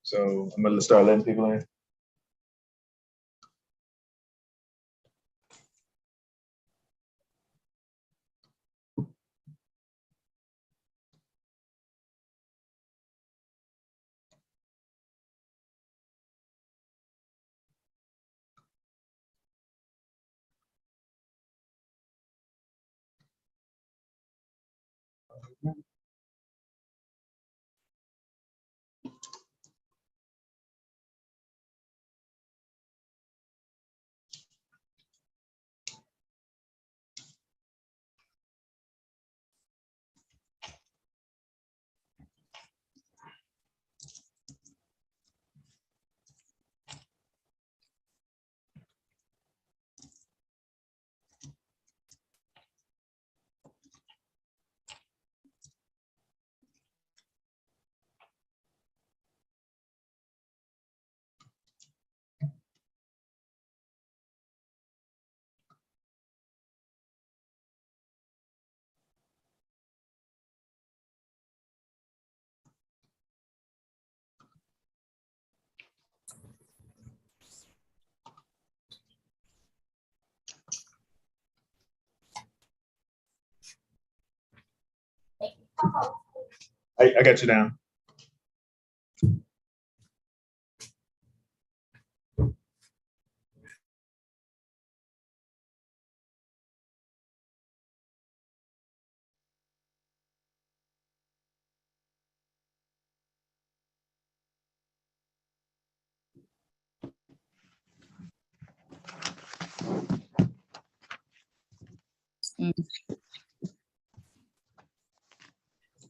So I'm gonna start letting people in. I got you down.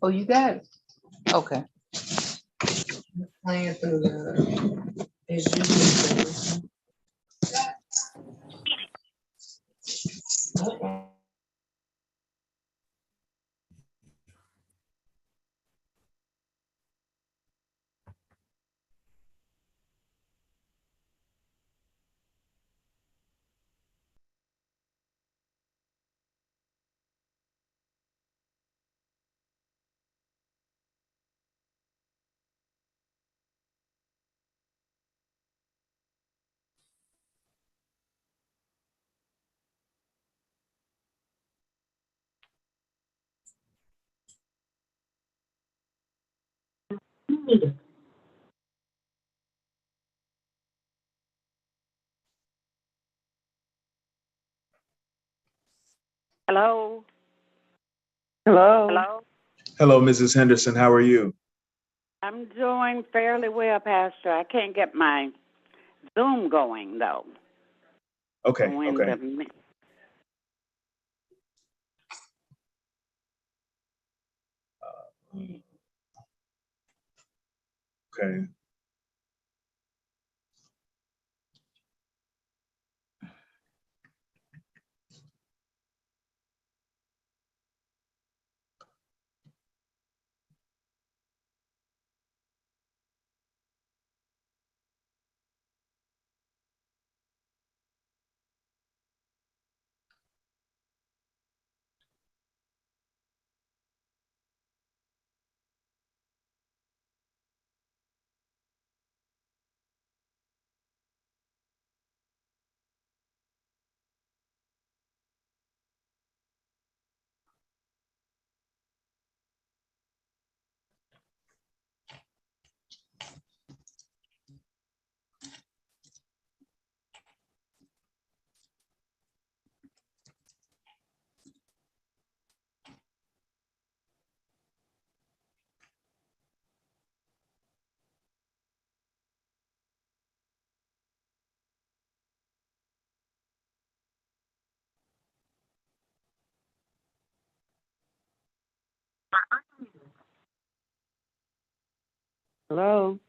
Oh, you got it. Okay. Playing through the as usual. Hello. Hello. Hello. Hello, Mrs. Henderson. How are you? I'm doing fairly well, Pastor. I can't get my Zoom going though. Okay. When Okay. Okay. Hello.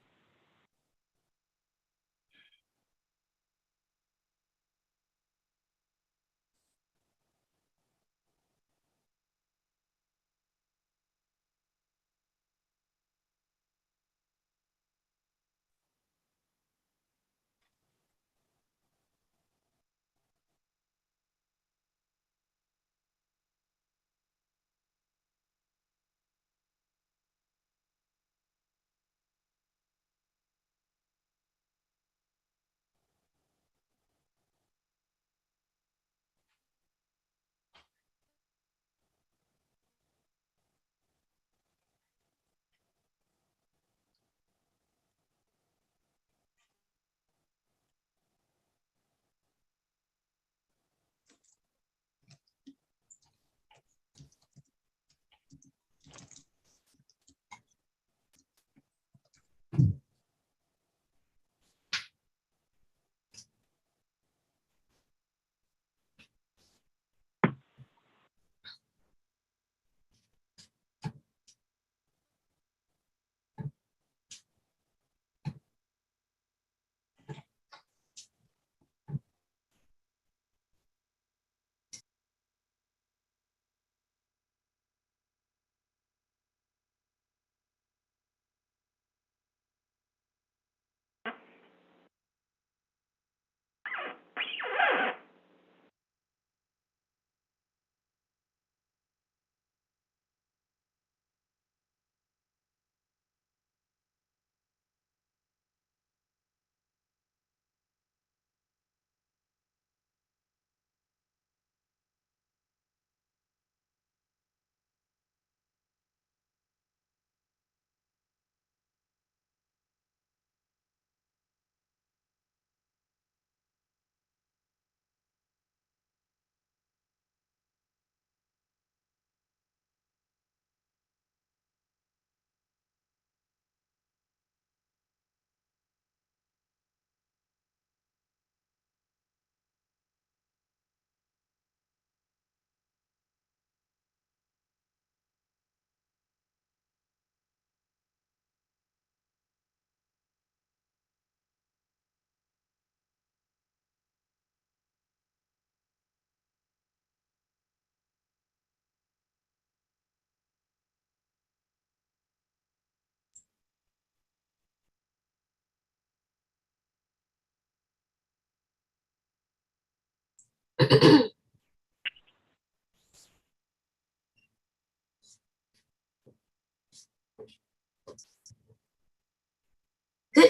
Good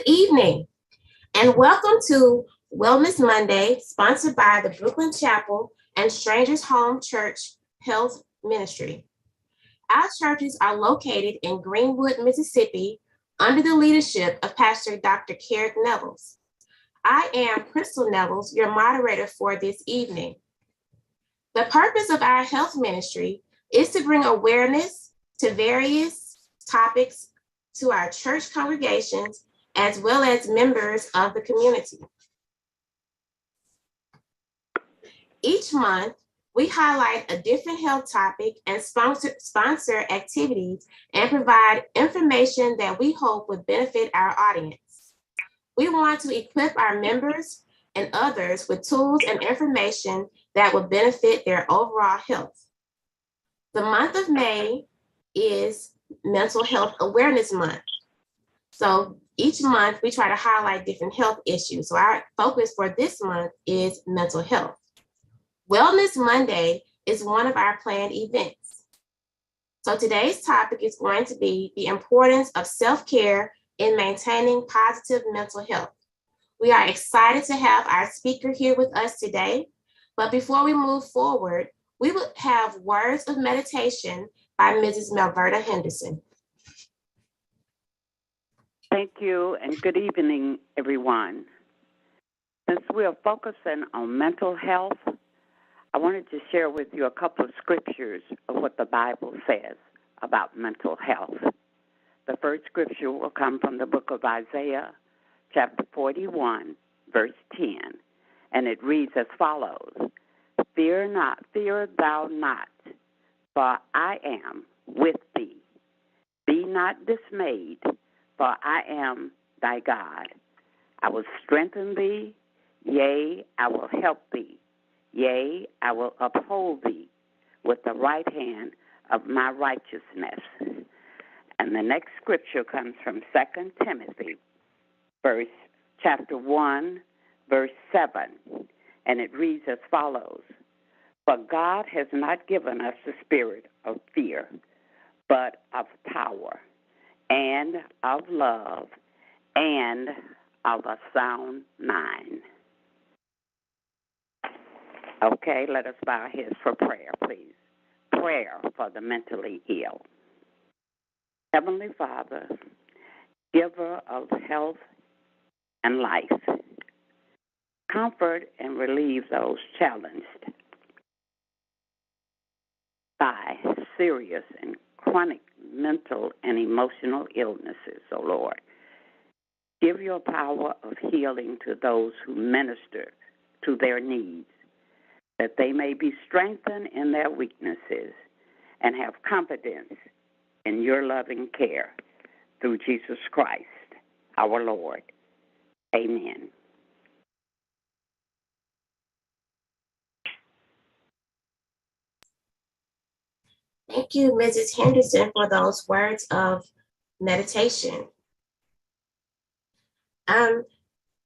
evening, and welcome to Wellness Monday, sponsored by the Brooklyn Chapel and Strangers Home Church Health Ministry. Our churches are located in Greenwood, Mississippi, under the leadership of Pastor Dr. Carrick Nevels. I am Crystal Nevels, your moderator for this evening. The purpose of our health ministry is to bring awareness to various topics to our church congregations, as well as members of the community. Each month, we highlight a different health topic and sponsor activities and provide information that we hope would benefit our audience. We want to equip our members and others with tools and information that will benefit their overall health. The month of May is Mental Health Awareness Month. So each month we try to highlight different health issues. So our focus for this month is mental health. Wellness Monday is one of our planned events. So today's topic is going to be the importance of self-care in maintaining positive mental health. We are excited to have our speaker here with us today. But before we move forward, we will have words of meditation by Mrs. Melverta Henderson. Thank you, and good evening, everyone. Since we are focusing on mental health, I wanted to share with you a couple of scriptures of what the Bible says about mental health. The first scripture will come from the book of Isaiah, chapter 41, verse 10, and it reads as follows: Fear thou not, for I am with thee. Be not dismayed, for I am thy God. I will strengthen thee, yea, I will help thee. Yea, I will uphold thee with the right hand of my righteousness. And the next scripture comes from 2 Timothy, chapter 1, verse 7. And it reads as follows: For God has not given us the spirit of fear, but of power, and of love, and of a sound mind. Okay, let us bow our heads for prayer, please. Prayer for the mentally ill. Heavenly Father, giver of health and life, comfort and relieve those challenged by serious and chronic mental and emotional illnesses, O Lord. Give your power of healing to those who minister to their needs, that they may be strengthened in their weaknesses and have confidence in your loving care through Jesus Christ, our Lord. Amen. Thank you, Mrs. Henderson, for those words of meditation.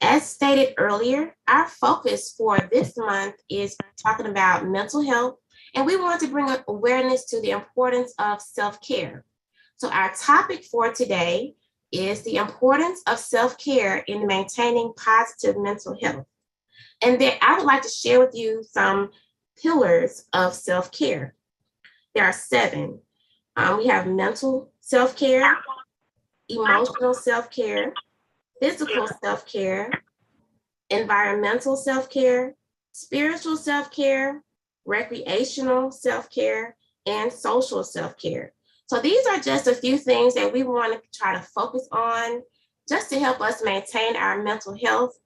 As stated earlier, our focus for this month is talking about mental health, and we want to bring awareness to the importance of self-care. So our topic for today is the importance of self-care in maintaining positive mental health. And then I would like to share with you some pillars of self-care. There are 7. We have mental self-care, emotional self-care, physical self-care, environmental self-care, spiritual self-care, recreational self-care, and social self-care. So these are just a few things that we want to try to focus on just to help us maintain our mental health,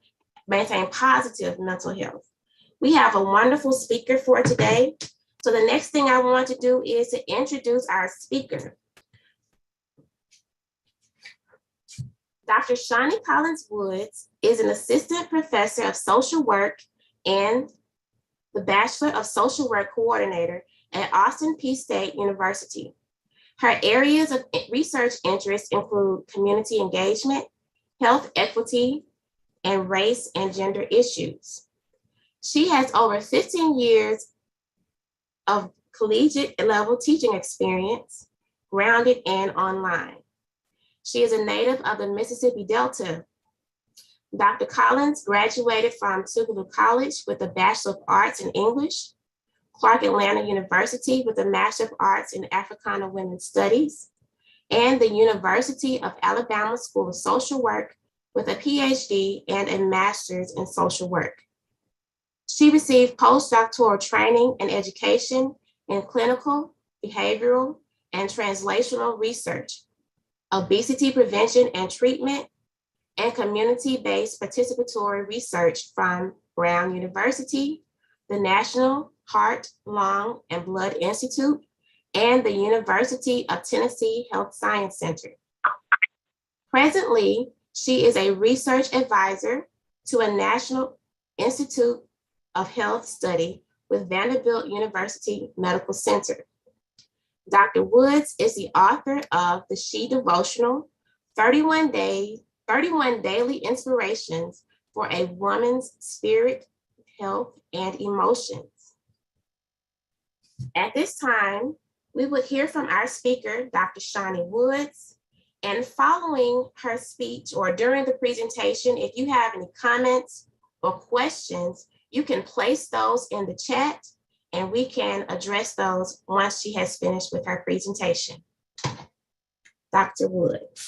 maintain positive mental health. We have a wonderful speaker for today. So the next thing I want to do is to introduce our speaker. Dr. Shani Collins-Woods is an assistant professor of social work and the Bachelor of Social Work coordinator at Austin Peay State University. Her areas of research interest include community engagement, health equity, and race and gender issues. She has over 15 years of collegiate level teaching experience, grounded and online. She is a native of the Mississippi Delta. Dr. Collins graduated from Tougaloo College with a Bachelor of Arts in English, Clark Atlanta University with a Master of Arts in Africana Women's Studies, and the University of Alabama School of Social Work with a PhD and a Master's in Social Work. She received postdoctoral training and education in clinical, behavioral, and translational research, obesity prevention and treatment, and community-based participatory research from Brown University, the National Heart, Lung, and Blood Institute, and the University of Tennessee Health Science Center. Presently, she is a research advisor to a National Institute of Health study with Vanderbilt University Medical Center. Dr. Woods is the author of the She Devotional, 31 Daily Inspirations for a Woman's Spirit, Health, and Emotions. At this time, we would hear from our speaker, Dr. Shani Woods. And following her speech or during the presentation, if you have any comments or questions, you can place those in the chat and we can address those once she has finished with her presentation. Dr. Woods.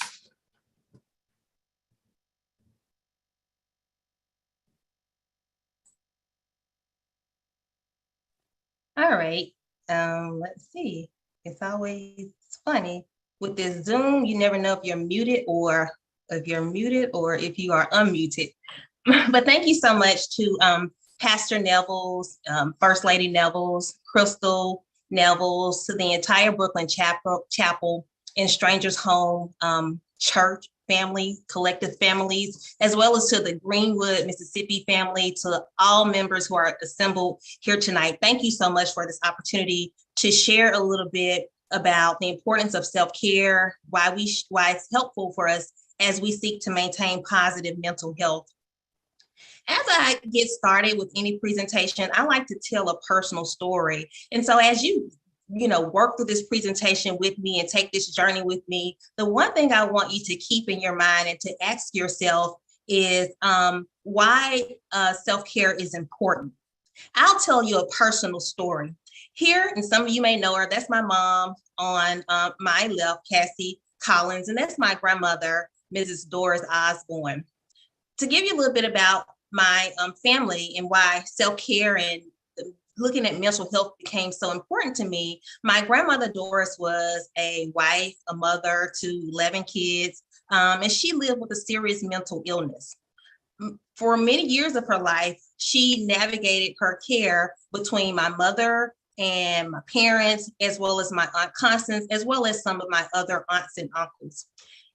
All right, let's see. It's always funny with this Zoom. You never know if you're muted or if you are unmuted. But thank you so much to Pastor Nevels, First Lady Nevels, Crystal Nevels, to the entire Brooklyn Chapel and Strangers Home Church family, collective families, as well as to the Greenwood, Mississippi family, to all members who are assembled here tonight. Thank you so much for this opportunity to share a little bit about the importance of self-care, why it's helpful for us as we seek to maintain positive mental health. As I get started with any presentation, I like to tell a personal story. And so as you work through this presentation with me and take this journey with me, the one thing I want you to keep in your mind and to ask yourself is why self-care is important. I'll tell you a personal story. Here, and some of you may know her, that's my mom on my left, Cassie Collins, and that's my grandmother, Mrs. Doris Osborne. To give you a little bit about my family and why self-care and looking at mental health became so important to me, my grandmother Doris was a wife, a mother to 11 kids, and she lived with a serious mental illness. For many years of her life, she navigated her care between my mother and my parents, as well as my Aunt Constance, as well as some of my other aunts and uncles.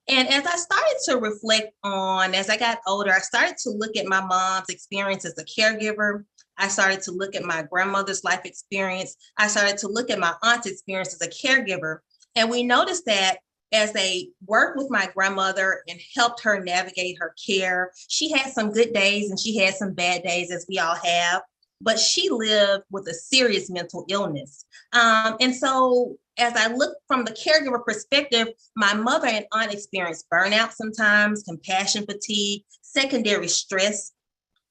And as I started to reflect on, as I got older, I started to look at my mom's experience as a caregiver. I started to look at my grandmother's life experience. I started to look at my aunt's experience as a caregiver. And we noticed that as they worked with my grandmother and helped her navigate her care, she had some good days and she had some bad days, as we all have, but she lived with a serious mental illness. And so as I look from the caregiver perspective, my mother and aunt experienced burnout sometimes, compassion fatigue, secondary stress.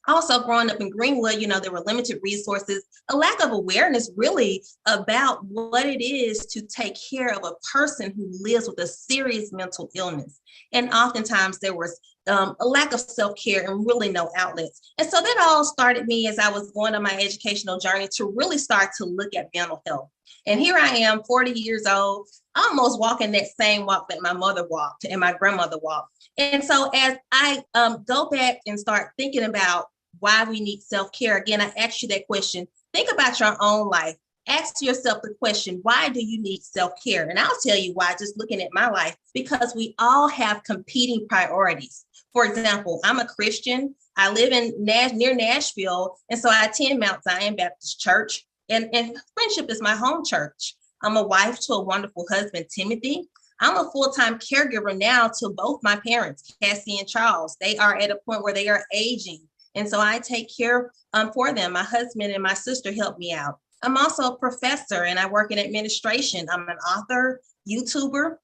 Also, growing up in Greenwood, there were limited resources, a lack of awareness really about what it is to take care of a person who lives with a serious mental illness. And oftentimes there was a lack of self-care and really no outlets. And so that all started me as I was going on my educational journey to really start to look at mental health. And here I am, 40 years old, almost walking that same walk that my mother walked and my grandmother walked. And so as I go back and start thinking about why we need self-care, again, I asked you that question. Think about your own life. Ask yourself the question, why do you need self-care? And I'll tell you why, just looking at my life, because we all have competing priorities. For example, I'm a Christian. I live near Nashville, and so I attend Mount Zion Baptist Church, and Friendship is my home church. I'm a wife to a wonderful husband, Timothy. I'm a full-time caregiver now to both my parents, Cassie and Charles. They are at a point where they are aging. And so I take care for them. My husband and my sister help me out. I'm also a professor and I work in administration. I'm an author, YouTuber,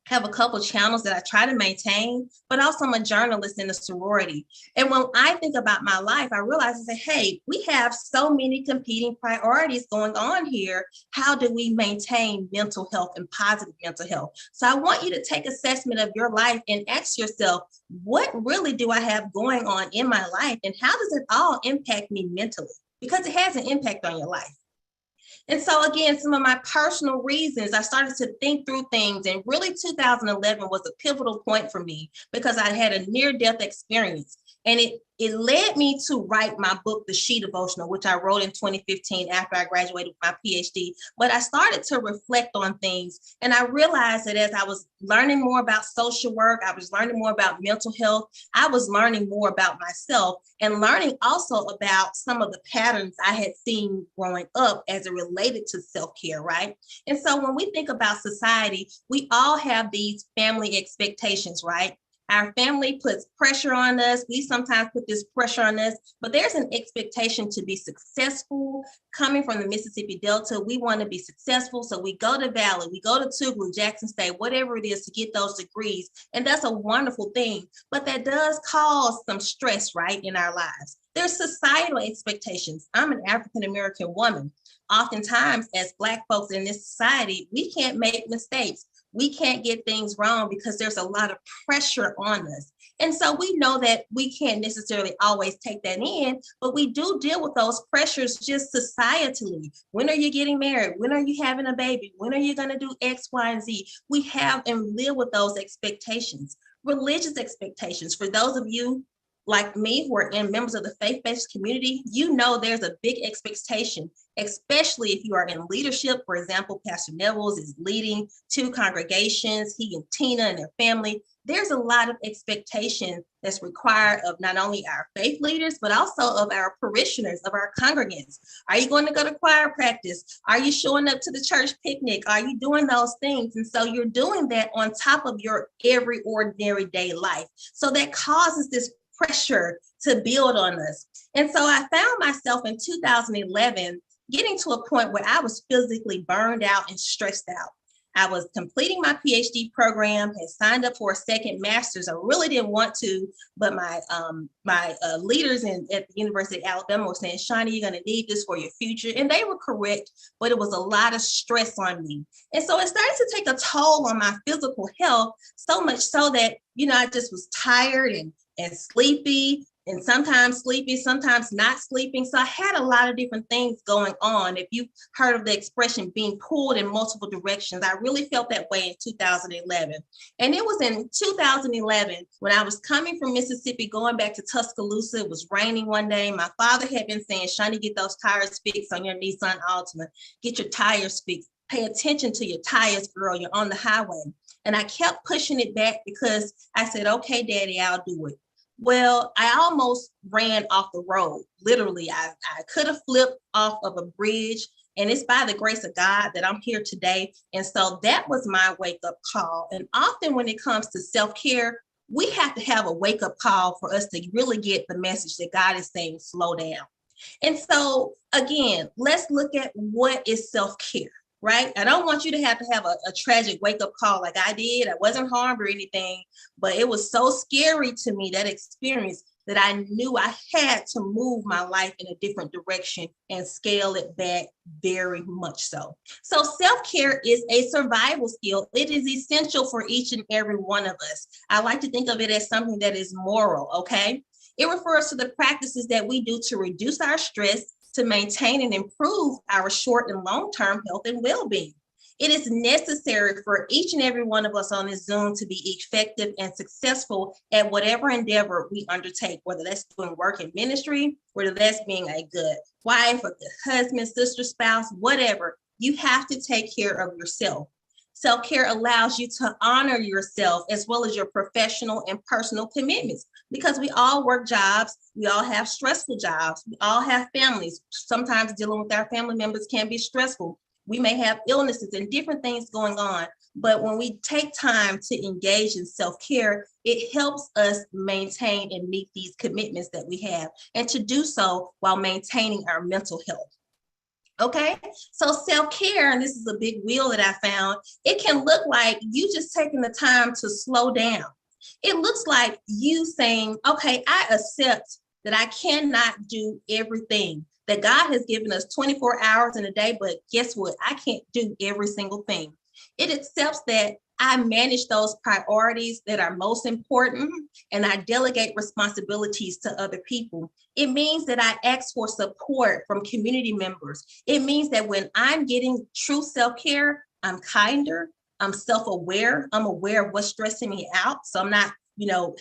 have a couple channels that I try to maintain, but also I'm a journalist in a sorority. And when I think about my life, I realize I say, hey, we have so many competing priorities going on here. How do we maintain mental health and positive mental health? So I want you to take assessment of your life and ask yourself, what really do I have going on in my life? And how does it all impact me mentally? Because it has an impact on your life. And so again, some of my personal reasons, I started to think through things, and really 2011 was a pivotal point for me because I had a near-death experience. And it led me to write my book, The She Devotional, which I wrote in 2015 after I graduated with my PhD. But I started to reflect on things. And I realized that as I was learning more about social work, I was learning more about mental health, I was learning more about myself and learning also about some of the patterns I had seen growing up as it related to self-care, right? And so when we think about society, we all have these family expectations, right? Our family puts pressure on us. We sometimes put this pressure on us, but there's an expectation to be successful. Coming from the Mississippi Delta, we want to be successful. So we go to Valley, we go to Tougaloo, Jackson State, whatever it is to get those degrees. And that's a wonderful thing, but that does cause some stress, right, in our lives. There's societal expectations. I'm an African-American woman. Oftentimes, as Black folks in this society, we can't make mistakes. We can't get things wrong because there's a lot of pressure on us. And so we know that we can't necessarily always take that in, but we do deal with those pressures just societally. When are you getting married? When are you having a baby? When are you going to do X, Y, and Z? We have and live with those expectations. Religious expectations. For those of you like me who are in members of the faith-based community, you know there's a big expectation, especially if you are in leadership. For example, Pastor Neville's is leading 2 congregations, he and Tina and their family. There's a lot of expectation that's required of not only our faith leaders, but also of our parishioners, of our congregants. Are you going to go to choir practice? Are you showing up to the church picnic? Are you doing those things? And so you're doing that on top of your every ordinary day life. So that causes this pressure to build on us. And so I found myself in 2011 getting to a point where I was physically burned out and stressed out. I was completing my PhD program, had signed up for a second master's. I really didn't want to, but my leaders at the University of Alabama were saying, Shani, you're going to need this for your future. And they were correct, but it was a lot of stress on me. And so it started to take a toll on my physical health, so much so that, I just was tired and sleepy, and sometimes sleepy, sometimes not sleeping. So I had a lot of different things going on. If you've heard of the expression being pulled in multiple directions, I really felt that way in 2011. And it was in 2011 when I was coming from Mississippi, going back to Tuscaloosa. It was raining one day. My father had been saying, Shani, get those tires fixed on your Nissan Altima. Get your tires fixed. Pay attention to your tires, girl. You're on the highway. And I kept pushing it back because I said, okay, Daddy, I'll do it. Well, I almost ran off the road. Literally, I could have flipped off of a bridge, and it's by the grace of God that I'm here today. And so that was my wake-up call. And often when it comes to self-care, we have to have a wake-up call for us to really get the message that God is saying, slow down. And so again, let's look at what is self-care. Right? I don't want you to have a tragic wake-up call like I did. I wasn't harmed or anything, but it was so scary to me, that experience, that I knew I had to move my life in a different direction and scale it back very much so. So self-care is a survival skill. It is essential for each and every one of us. I like to think of it as something that is moral, okay? It refers to the practices that we do to reduce our stress, to maintain and improve our short and long-term health and well-being. It is necessary for each and every one of us on this Zoom to be effective and successful at whatever endeavor we undertake, whether that's doing work in ministry, whether that's being a good wife, a good husband, sister, spouse, whatever. You have to take care of yourself. Self-care allows you to honor yourself as well as your professional and personal commitments, because we all work jobs. We all have stressful jobs. We all have families. Sometimes dealing with our family members can be stressful. We may have illnesses and different things going on. But when we take time to engage in self-care, it helps us maintain and meet these commitments that we have, and to do so while maintaining our mental health. Okay, so self-care, and this is a big wheel that I found, it can look like you just taking the time to slow down. It looks like you saying, okay, I accept that I cannot do everything, that God has given us 24 hours in a day, but guess what? I can't do every single thing. It accepts that I manage those priorities that are most important, and I delegate responsibilities to other people. It means that I ask for support from community members. It means that when I'm getting true self-care, I'm kinder, I'm self-aware, I'm aware of what's stressing me out. So I'm not,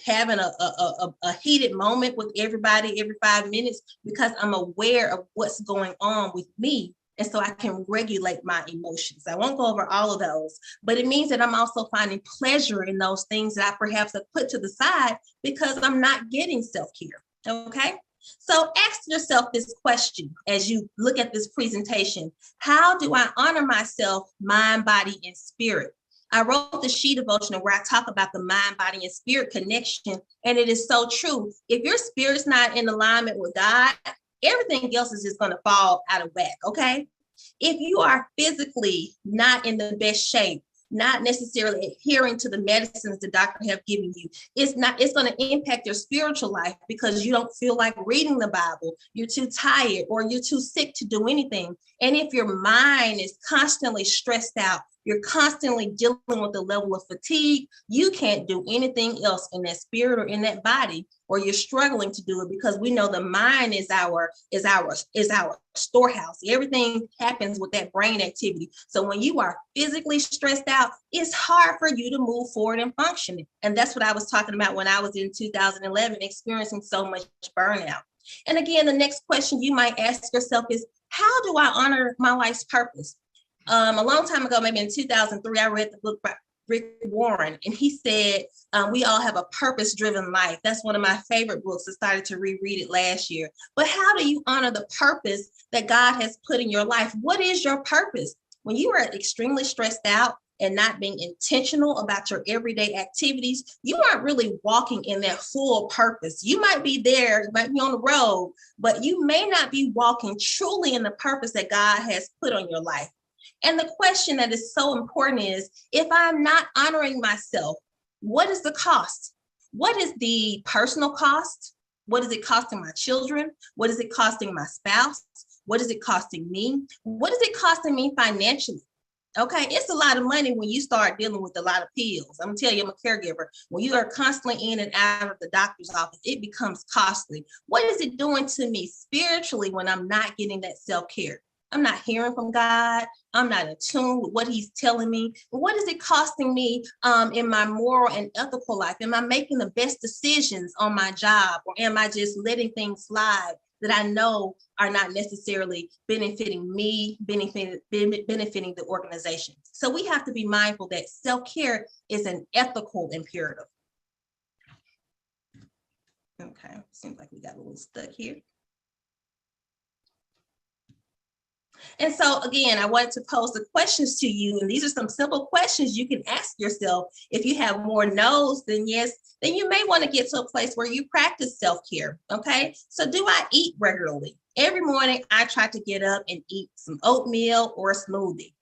having a heated moment with everybody every 5 minutes, because I'm aware of what's going on with me. And so I can regulate my emotions. I won't go over all of those, but it means that I'm also finding pleasure in those things that I perhaps have put to the side because I'm not getting self-care. Okay. So ask yourself this question as you look at this presentation: how do I honor myself, mind, body, and spirit? I wrote the She devotional where I talk about the mind, body, and spirit connection. And it is so true. If your spirit's not in alignment with God, everything else is just going to fall out of whack. Okay. If you are physically not in the best shape, not necessarily adhering to the medicines the doctor have given you, it's going to impact your spiritual life because you don't feel like reading the Bible. You're too tired or you're too sick to do anything. And if your mind is constantly stressed out, you're constantly dealing with the level of fatigue, you can't do anything else in that spirit or in that body, or you're struggling to do it, because we know the mind is our storehouse. Everything happens with that brain activity. So when you are physically stressed out, it's hard for you to move forward and function. And that's what I was talking about when I was in 2011 experiencing so much burnout. And again, the next question you might ask yourself is, how do I honor my life's purpose? A long time ago, maybe in 2003, I read the book by Rick Warren, and he said, we all have a purpose-driven life. That's one of my favorite books. I started to reread it last year. But how do you honor the purpose that God has put in your life? What is your purpose? When you are extremely stressed out and not being intentional about your everyday activities, you aren't really walking in that full purpose. You might be there, you might be on the road, but you may not be walking truly in the purpose that God has put on your life. And the question that is so important is, if I'm not honoring myself, what is the cost? What is the personal cost? What is it costing my children? What is it costing my spouse? What is it costing me? What is it costing me financially? Okay, it's a lot of money when you start dealing with a lot of pills. I'm gonna tell you, I'm a caregiver. When you are constantly in and out of the doctor's office, it becomes costly. What is it doing to me spiritually when I'm not getting that self-care? I'm not hearing from God. I'm not in tune with what he's telling me. What is it costing me in my moral and ethical life? Am I making the best decisions on my job, or am I just letting things slide that I know are not necessarily benefiting me, benefiting the organization? So we have to be mindful that self-care is an ethical imperative. Okay, seems like we got a little stuck here. And so again, I wanted to pose the questions to you, and these are some simple questions you can ask yourself. If you have more no's than yes, then you may want to get to a place where you practice self-care. Okay, so do I eat regularly? Every morning I try to get up and eat some oatmeal or a smoothie.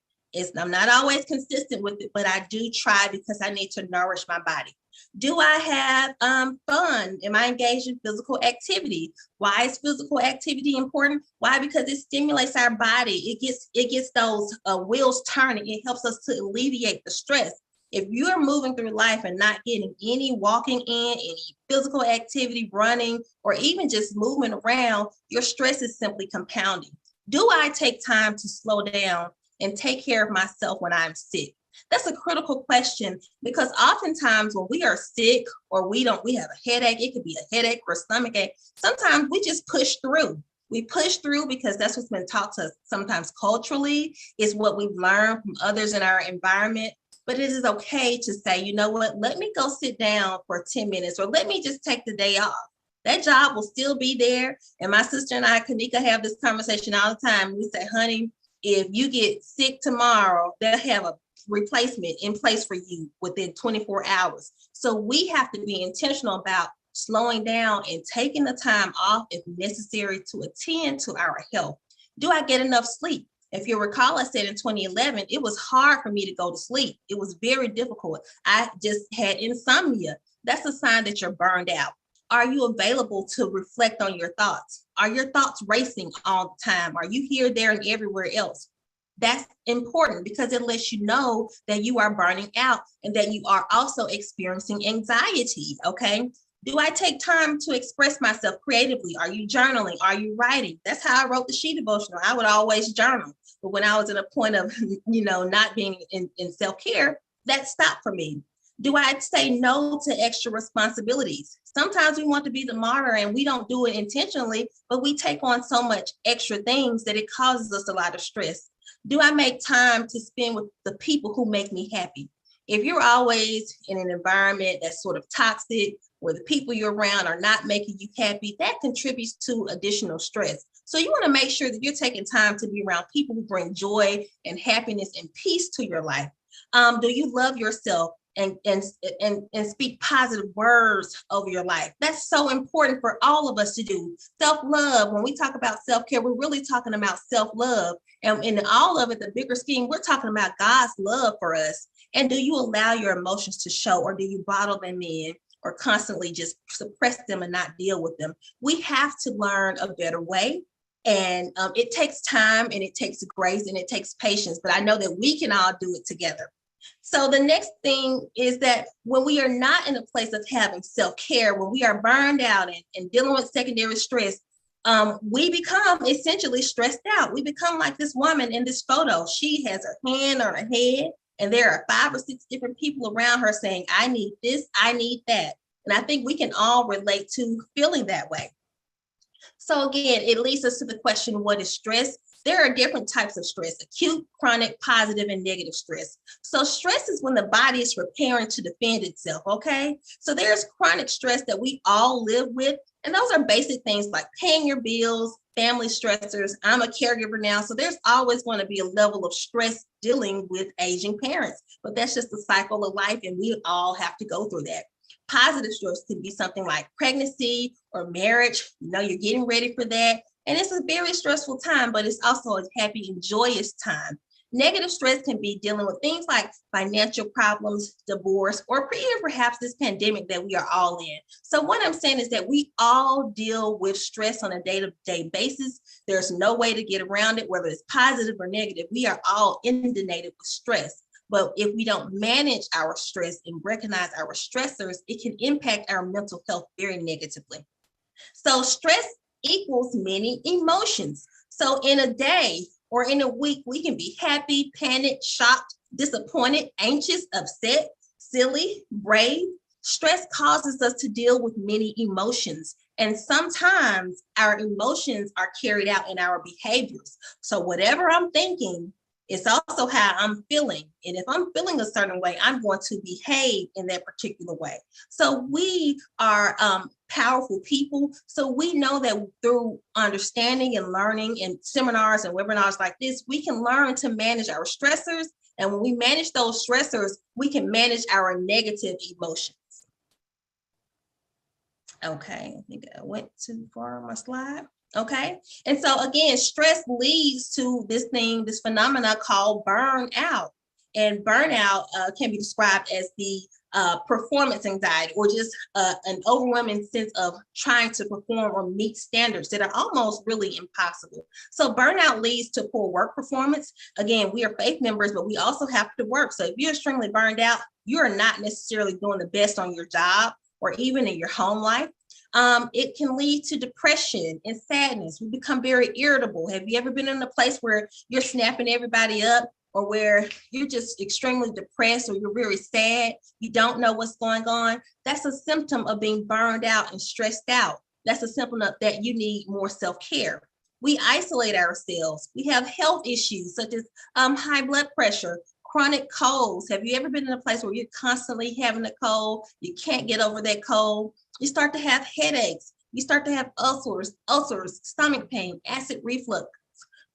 I'm not always consistent with it, but I do try because I need to nourish my body. Do I have fun? Am I engaged in physical activity? Why is physical activity important? Why? Because it stimulates our body. It gets those wheels turning. It helps us to alleviate the stress. If you are moving through life and not getting any walking in, any physical activity, running, or even just moving around, your stress is simply compounding. Do I take time to slow down and take care of myself when I'm sick? That's a critical question, because oftentimes when we are sick or we have a headache, it could be a headache or a stomach ache. Sometimes we just push through. We push through because that's what's been taught to us sometimes culturally, is what we've learned from others in our environment. But it is okay to say, you know what, let me go sit down for 10 minutes, or let me just take the day off. That job will still be there. And my sister and I, Kanika, have this conversation all the time. We say, honey, if you get sick tomorrow, they'll have a replacement in place for you within 24 hours. So we have to be intentional about slowing down and taking the time off if necessary to attend to our health. Do I get enough sleep? If you recall, I said in 2011, it was hard for me to go to sleep. It was very difficult. I just had insomnia. That's a sign that you're burned out. Are you available to reflect on your thoughts? Are your thoughts racing all the time? Are you here, there, and everywhere else? That's important because it lets you know that you are burning out and that you are also experiencing anxiety, okay? Do I take time to express myself creatively? Are you journaling? Are you writing? That's how I wrote the She devotional. I would always journal. But when I was at a point of, not being in self-care, that stopped for me. Do I say no to extra responsibilities? Sometimes we want to be the martyr and we don't do it intentionally, but we take on so much extra things that it causes us a lot of stress. Do I make time to spend with the people who make me happy? If you're always in an environment that's sort of toxic, where the people you're around are not making you happy, that contributes to additional stress. So you want to make sure that you're taking time to be around people who bring joy and happiness and peace to your life. Do you love yourself and speak positive words over your life? That's so important for all of us to do. Self-love, when we talk about self-care, we're really talking about self-love. And in all of it, the bigger scheme, we're talking about God's love for us. And do you allow your emotions to show, or do you bottle them in, or constantly just suppress them and not deal with them? We have to learn a better way. And it takes time and it takes grace and it takes patience, but I know that we can all do it together. So the next thing is that when we are not in a place of having self-care, when we are burned out and dealing with secondary stress, we become essentially stressed out. We become like this woman in this photo. She has her hand on her head, and there are 5 or 6 different people around her saying, I need this, I need that. And I think we can all relate to feeling that way. So again, it leads us to the question, what is stress? There are different types of stress: acute, chronic, positive, and negative stress. So stress is when the body is preparing to defend itself, okay? So there's chronic stress that we all live with, and those are basic things like paying your bills, family stressors. I'm a caregiver now, so there's always going to be a level of stress dealing with aging parents, but that's just the cycle of life, and we all have to go through that. Positive stress could be something like pregnancy or marriage. You're getting ready for that. And it's a very stressful time, but it's also a happy and joyous time. Negative stress can be dealing with things like financial problems, divorce, or even perhaps this pandemic that we are all in. So what I'm saying is that we all deal with stress on a day-to-day basis. There's no way to get around it, whether it's positive or negative. We are all inundated with stress. But if we don't manage our stress and recognize our stressors, it can impact our mental health very negatively. So stress equals many emotions. So in a day or in a week, we can be happy, panicked, shocked, disappointed, anxious, upset, silly, brave. Stress causes us to deal with many emotions. And sometimes our emotions are carried out in our behaviors. So whatever I'm thinking, it's also how I'm feeling. And if I'm feeling a certain way, I'm going to behave in that particular way. So we are powerful people. So we know that through understanding and learning in seminars and webinars like this, we can learn to manage our stressors. And when we manage those stressors, we can manage our negative emotions. Okay, I think I went too far on my slide. Okay. And so again, stress leads to this phenomena called burnout. And burnout can be described as the performance anxiety, or just an overwhelming sense of trying to perform or meet standards that are almost really impossible. So burnout leads to poor work performance. Again, we are faith members, but we also have to work. So if you're extremely burned out, you are not necessarily doing the best on your job or even in your home life. It can lead to depression and sadness. We become very irritable. Have you ever been in a place where you're snapping everybody up, or where you're just extremely depressed, or you're very sad? You don't know what's going on. That's a symptom of being burned out and stressed out. That's a symptom of that you need more self-care. We isolate ourselves. We have health issues such as high blood pressure, chronic colds. Have you ever been in a place where you're constantly having a cold? You can't get over that cold. You start to have headaches. You start to have ulcers, stomach pain, acid reflux,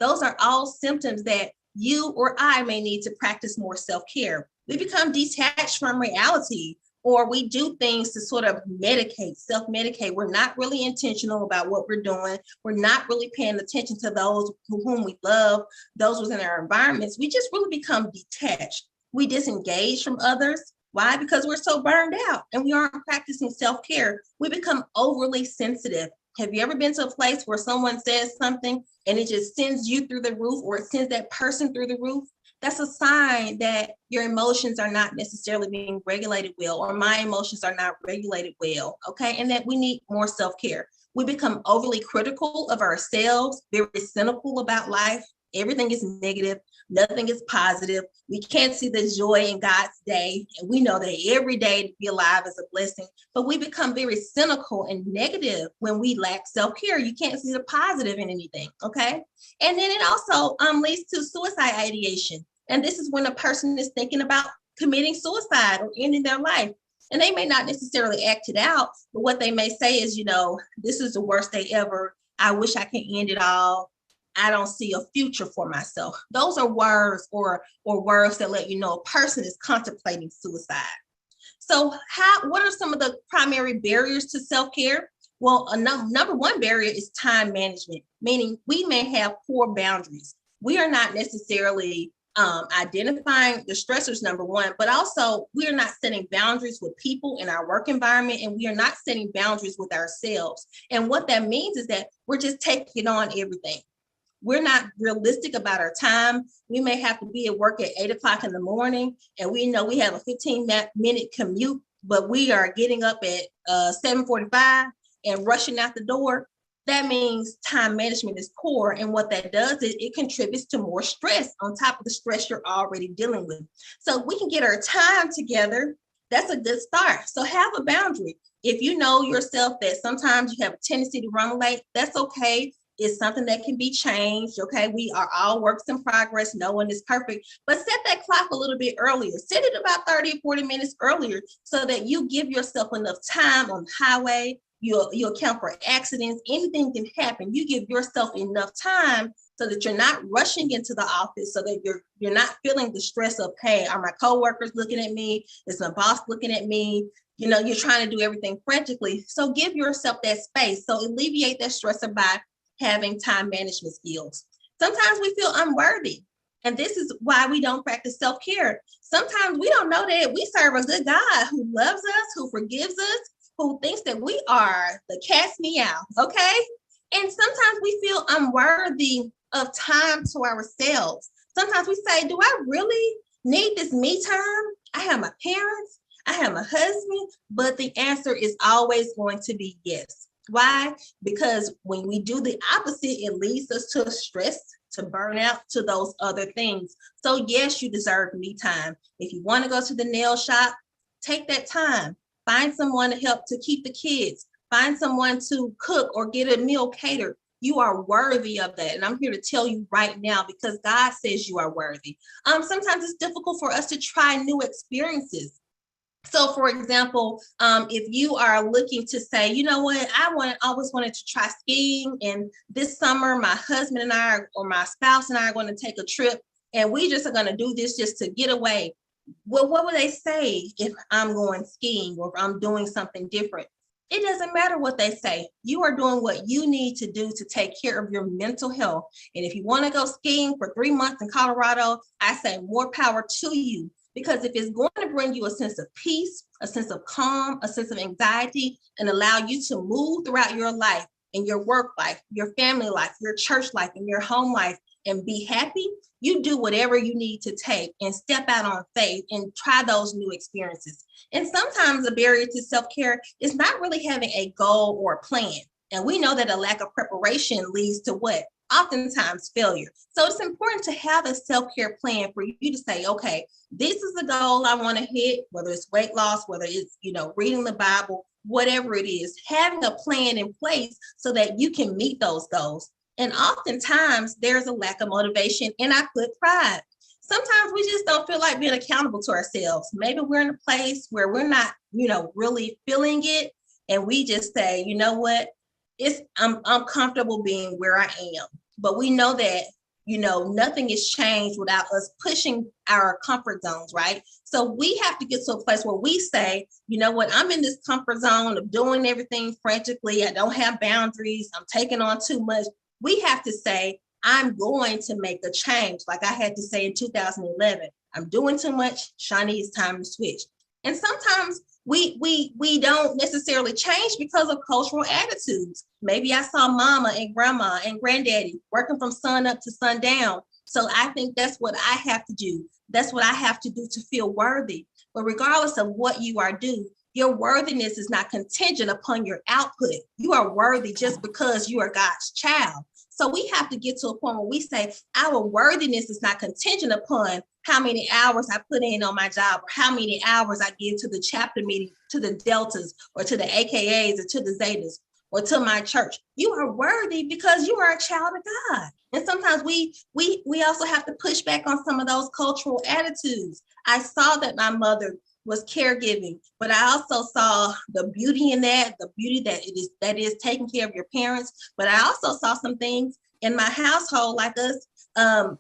Those are all symptoms that you or I may need to practice more self-care. We become detached from reality, or we do things to sort of medicate, self-medicate. We're not really intentional about what we're doing. We're not really paying attention to those whom we love, those within our environments. We just really become detached. We disengage from others. Why? Because we're so burned out and we aren't practicing self-care. We become overly sensitive. Have you ever been to a place where someone says something and it just sends you through the roof, or it sends that person through the roof? That's a sign that your emotions are not necessarily being regulated well, or my emotions are not regulated well, okay? And that we need more self-care. We become overly critical of ourselves, very cynical about life. Everything is negative. Nothing is positive. We can't see the joy in God's day. And we know that every day to be alive is a blessing, but we become very cynical and negative when we lack self-care. You can't see the positive in anything, okay? And then it also leads to suicide ideation. And this is when a person is thinking about committing suicide or ending their life. And they may not necessarily act it out, but what they may say is, this is the worst day ever. I wish I could end it all. I don't see a future for myself. Those are words or words that let you know a person is contemplating suicide. So what are some of the primary barriers to self-care? Well, number one barrier is time management, meaning we may have poor boundaries. We are not necessarily identifying the stressors, number one, but also we are not setting boundaries with people in our work environment, and we are not setting boundaries with ourselves. And what that means is that we're just taking on everything. We're not realistic about our time. We may have to be at work at 8 o'clock in the morning, and we know we have a 15-minute commute, but we are getting up at 7:45 and rushing out the door. That means time management is poor. And what that does is it contributes to more stress on top of the stress you're already dealing with. So we can get our time together. That's a good start. So have a boundary. If you know yourself that sometimes you have a tendency to run late, that's okay. It's something that can be changed, okay? We are all works in progress. No one is perfect, but set that clock a little bit earlier. Set it about 30 or 40 minutes earlier so that you give yourself enough time on the highway. You account for accidents. Anything can happen. You give yourself enough time so that you're not rushing into the office, so that you're not feeling the stress of, hey, are my coworkers looking at me? Is my boss looking at me? You're trying to do everything frantically. So give yourself that space. So alleviate that stressor by having time management skills. Sometimes we feel unworthy, and this is why we don't practice self-care. Sometimes we don't know that we serve a good God who loves us, who forgives us, who thinks that we are the cat's meow, okay? And sometimes we feel unworthy of time to ourselves. Sometimes we say, do I really need this me time? I have my parents, I have my husband, but the answer is always going to be yes. Why? Because when we do the opposite, it leads us to stress, to burnout, to those other things. So yes, you deserve me time. If you want to go to the nail shop, take that time. Find someone to help to keep the kids. Find someone to cook or get a meal catered. You are worthy of that. And I'm here to tell you right now, because God says you are worthy. Sometimes it's difficult for us to try new experiences. So for example, if you are looking to say, you know what, I always wanted to try skiing, and this summer my husband and I, or my spouse and I, are going to take a trip, and we just are going to do this just to get away. Well, what would they say if I'm going skiing or if I'm doing something different? It doesn't matter what they say. You are doing what you need to do to take care of your mental health. And if you want to go skiing for 3 months in Colorado, I say more power to you. Because if it's going to bring you a sense of peace, a sense of calm, a sense of anxiety, and allow you to move throughout your life, in your work life, your family life, your church life, and your home life, and be happy, you do whatever you need to take and step out on faith and try those new experiences. And sometimes the barrier to self-care is not really having a goal or a plan. And we know that a lack of preparation leads to what? Oftentimes failure. So it's important to have a self-care plan for you to say, okay, this is the goal I want to hit, whether it's weight loss, whether it's, reading the Bible, whatever it is, having a plan in place so that you can meet those goals. And oftentimes there's a lack of motivation, and I put pride. Sometimes we just don't feel like being accountable to ourselves. Maybe we're in a place where we're not, really feeling it. And we just say, you know what? I'm comfortable being where I am. But we know that nothing is changed without us pushing our comfort zones, right? So we have to get to a place where we say, you know what, I'm in this comfort zone of doing everything frantically. I don't have boundaries. I'm taking on too much. We have to say, I'm going to make a change. Like I had to say in 2011, I'm doing too much. Shani, it's time to switch. And sometimes we don't necessarily change because of cultural attitudes. Maybe I saw mama and grandma and granddaddy working from sun up to sundown. So I think that's what I have to do. That's what I have to do to feel worthy. But regardless of what you are doing, your worthiness is not contingent upon your output. You are worthy just because you are God's child. So we have to get to a point where we say our worthiness is not contingent upon how many hours I put in on my job or how many hours I give to the chapter meeting, to the Deltas or to the AKAs or to the Zetas or to my church. You are worthy because you are a child of God. And sometimes we also have to push back on some of those cultural attitudes. I saw that my mother was caregiving, but I also saw the beauty in that, the beauty that is taking care of your parents. But I also saw some things in my household, like us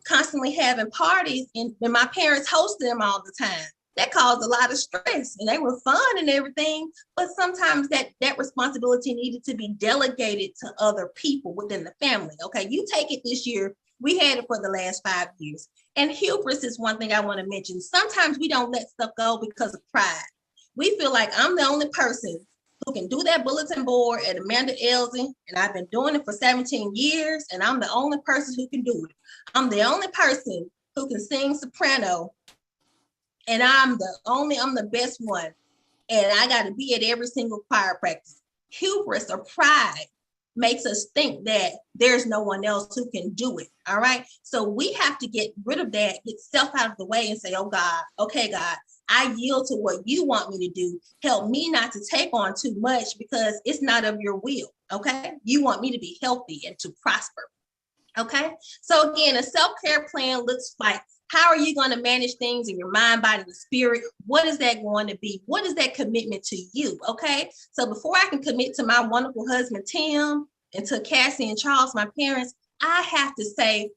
constantly having parties and my parents hosted them all the time. That caused a lot of stress, and they were fun and everything, but sometimes that responsibility needed to be delegated to other people within the family. Okay, you take it this year. We had it for the last 5 years. And hubris is one thing I want to mention. Sometimes we don't let stuff go because of pride. We feel like I'm the only person who can do that bulletin board at Amanda Elsie, and I've been doing it for 17 years, and I'm the only person who can do it. I'm the only person who can sing soprano, and I'm the best one, and I got to be at every single choir practice. Hubris or pride makes us think that there's no one else who can do it. All right. So we have to get rid of that, get self out of the way and say, oh God, okay, God, I yield to what you want me to do. Help me not to take on too much because it's not of your will. Okay. You want me to be healthy and to prosper. Okay. So again, a self-care plan looks like, how are you going to manage things in your mind, body, and spirit? What is that going to be? What is that commitment to you? Okay. So before I can commit to my wonderful husband, Tim, and to Cassie and Charles, my parents, I have to say,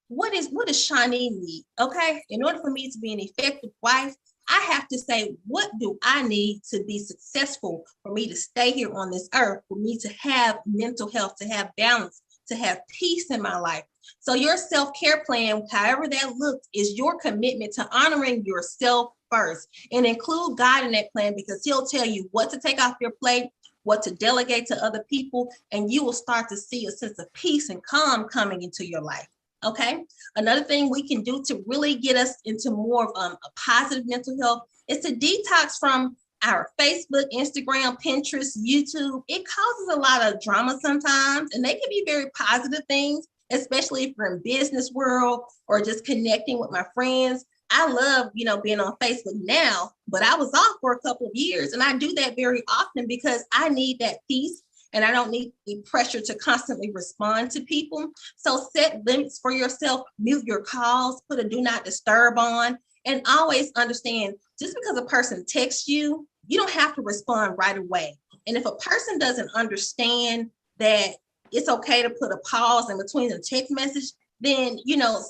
what does Shani need? Okay. In order for me to be an effective wife, I have to say, what do I need to be successful for me to stay here on this earth, for me to have mental health, to have balance, to have peace in my life? So your self-care plan, however that looks, is your commitment to honoring yourself first, and include God in that plan, because he'll tell you what to take off your plate, what to delegate to other people, and you will start to see a sense of peace and calm coming into your life. Okay. Another thing we can do to really get us into more of a positive mental health is to detox from our Facebook, Instagram, Pinterest, YouTube. It causes a lot of drama sometimes, and they can be very positive things, especially if you're in business world or just connecting with my friends. I love, being on Facebook now, but I was off for a couple of years, and I do that very often because I need that peace and I don't need the pressure to constantly respond to people. So set limits for yourself, mute your calls, put a do not disturb on, and always understand, just because a person texts you, you don't have to respond right away. And if a person doesn't understand that it's okay to put a pause in between a text message, then,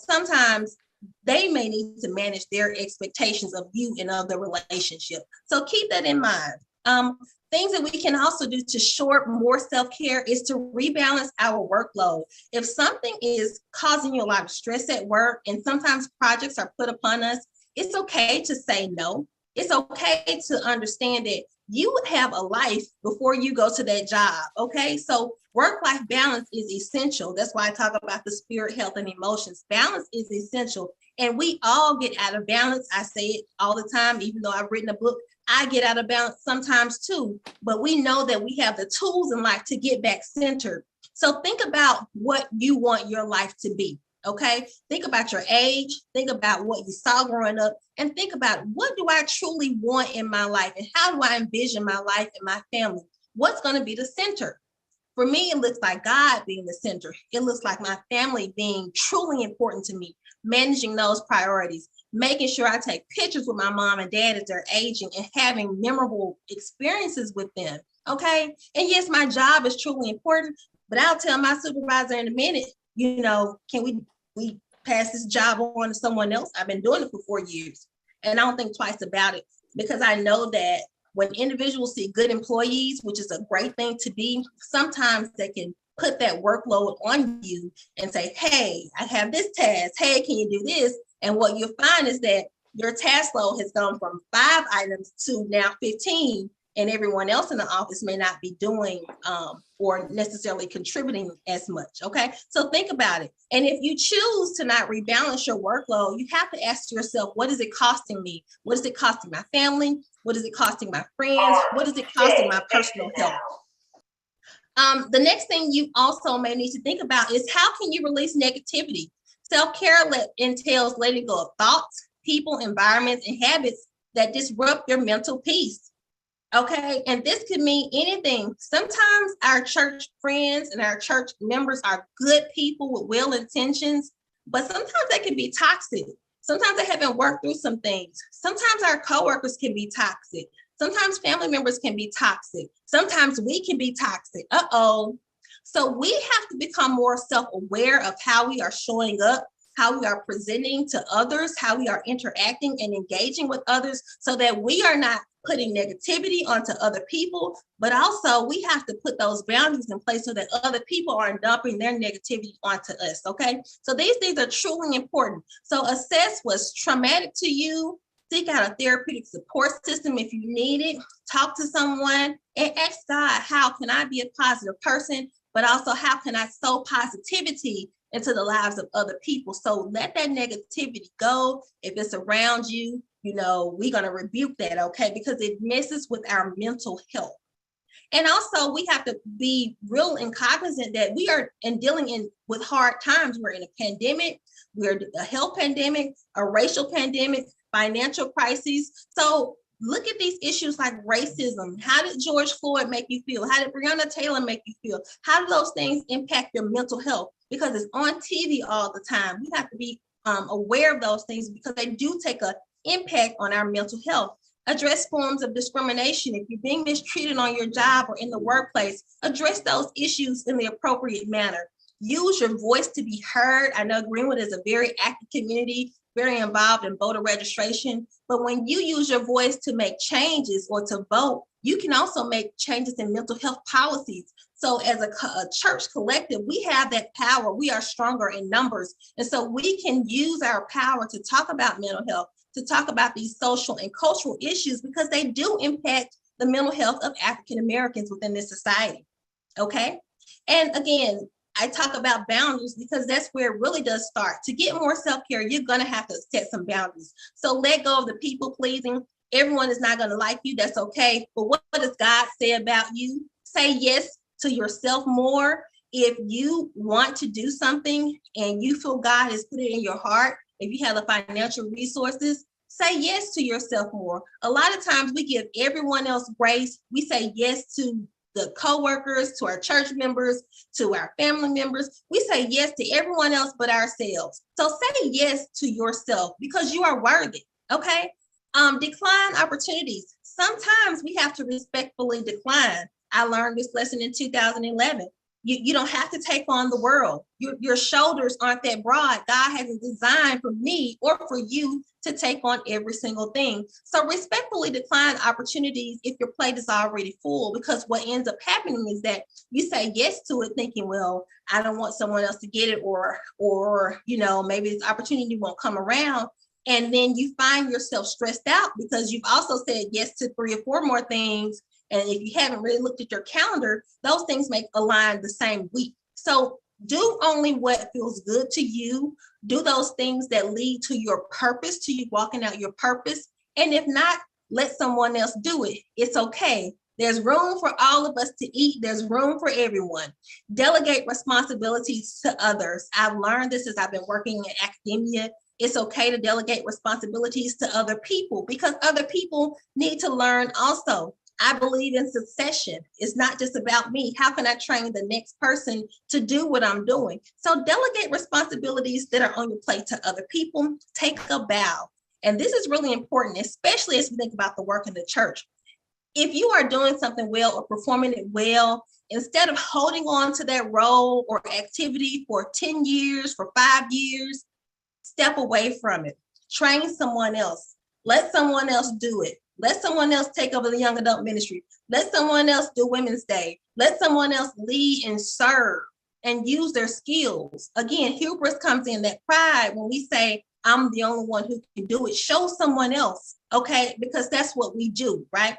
sometimes they may need to manage their expectations of you and of the relationship. So keep that in mind. Things that we can also do to short more self-care is to rebalance our workload. If something is causing you a lot of stress at work, and sometimes projects are put upon us, it's okay to say no. It's okay to understand that you would have a life before you go to that job. Okay. So work-life balance is essential. That's why I talk about the spirit, health, and emotions. Balance is essential. And we all get out of balance. I say it all the time, even though I've written a book, I get out of balance sometimes too. But we know that we have the tools in life to get back centered. So think about what you want your life to be. Okay. Think about your age, think about what you saw growing up, and think about, what do I truly want in my life? And how do I envision my life and my family? What's going to be the center? For me, it looks like God being the center. It looks like my family being truly important to me, managing those priorities, making sure I take pictures with my mom and dad as they're aging and having memorable experiences with them. Okay. And yes, my job is truly important, but I'll tell my supervisor in a minute, can we pass this job on to someone else. I've been doing it for 4 years, and I don't think twice about it, because I know that when individuals see good employees, which is a great thing to be, sometimes they can put that workload on you and say, hey, I have this task. Hey, can you do this? And what you'll find is that your task load has gone from 5 items to now 15, and everyone else in the office may not be doing or necessarily contributing as much, okay? So think about it. And if you choose to not rebalance your workload, you have to ask yourself, what is it costing me? What is it costing my family? What is it costing my friends? What is it costing my personal health? The next thing you also may need to think about is, how can you release negativity? Self-care entails letting go of thoughts, people, environments, and habits that disrupt your mental peace. Okay, and this could mean anything. Sometimes our church friends and our church members are good people with well intentions, but sometimes they can be toxic. Sometimes they haven't worked through some things. Sometimes our coworkers can be toxic. Sometimes family members can be toxic. Sometimes we can be toxic. So we have to become more self-aware of how we are showing up, how we are presenting to others, how we are interacting and engaging with others, so that we are not putting negativity onto other people, but also we have to put those boundaries in place so that other people aren't dumping their negativity onto us, okay? So these things are truly important. So assess what's traumatic to you, seek out a therapeutic support system if you need it, talk to someone, and ask God, how can I be a positive person, but also how can I sow positivity into the lives of other people? So let that negativity go. If it's around you, we're going to rebuke that, okay? Because it messes with our mental health. And also we have to be real and cognizant that we are dealing with hard times. We're in a pandemic, we're a health pandemic, a racial pandemic, financial crises. So look at these issues like racism. How did George Floyd make you feel? How did Breonna Taylor make you feel? How do those things impact your mental health? Because it's on TV all the time. We have to be aware of those things, because they do take an impact on our mental health. Address forms of discrimination. If you're being mistreated on your job or in the workplace, address those issues in the appropriate manner. Use your voice to be heard. I know Greenwood is a very active community, very involved in voter registration, but when you use your voice to make changes or to vote, you can also make changes in mental health policies. So as a church collective, we have that power. We are stronger in numbers. And so we can use our power to talk about mental health, to talk about these social and cultural issues, because they do impact the mental health of African Americans within this society, okay? And again, I talk about boundaries because that's where it really does start. To get more self-care, you're gonna have to set some boundaries. So let go of the people pleasing. Everyone is not gonna like you, that's okay. But what does God say about you? Say yes to yourself more. If you want to do something and you feel God has put it in your heart, if you have the financial resources, say yes to yourself more. A lot of times we give everyone else grace. We say yes to the coworkers, to our church members, to our family members. We say yes to everyone else but ourselves. So say yes to yourself, because you are worthy, okay? Decline opportunities. Sometimes we have to respectfully decline. I learned this lesson in 2011. You don't have to take on the world. Your shoulders aren't that broad. God hasn't designed for me or for you to take on every single thing. So respectfully decline opportunities if your plate is already full, because what ends up happening is that you say yes to it thinking, well, I don't want someone else to get it, or maybe this opportunity won't come around. And then you find yourself stressed out because you've also said yes to 3 or 4 more things. And if you haven't really looked at your calendar, those things may align the same week. So do only what feels good to you. Do those things that lead to your purpose, to you walking out your purpose. And if not, let someone else do it. It's okay. There's room for all of us to eat. There's room for everyone. Delegate responsibilities to others. I've learned this as I've been working in academia. It's okay to delegate responsibilities to other people, because other people need to learn also. I believe in succession. It's not just about me. How can I train the next person to do what I'm doing? So delegate responsibilities that are on your plate to other people. Take a bow. And this is really important, especially as we think about the work in the church. If you are doing something well or performing it well, instead of holding on to that role or activity for 10 years, for 5 years, step away from it. Train someone else. Let someone else do it. Let someone else take over the young adult ministry. Let someone else do Women's Day. Let someone else lead and serve and use their skills. Again, hubris comes in, that pride when we say, I'm the only one who can do it. Show someone else, okay? Because that's what we do, right?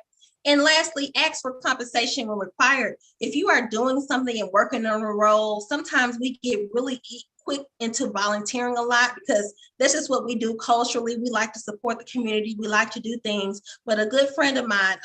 And lastly, ask for compensation when required. If you are doing something and working on a role, sometimes we get really quick into volunteering a lot because that's just what we do culturally. We like to support the community. We like to do things. But a good friend of mine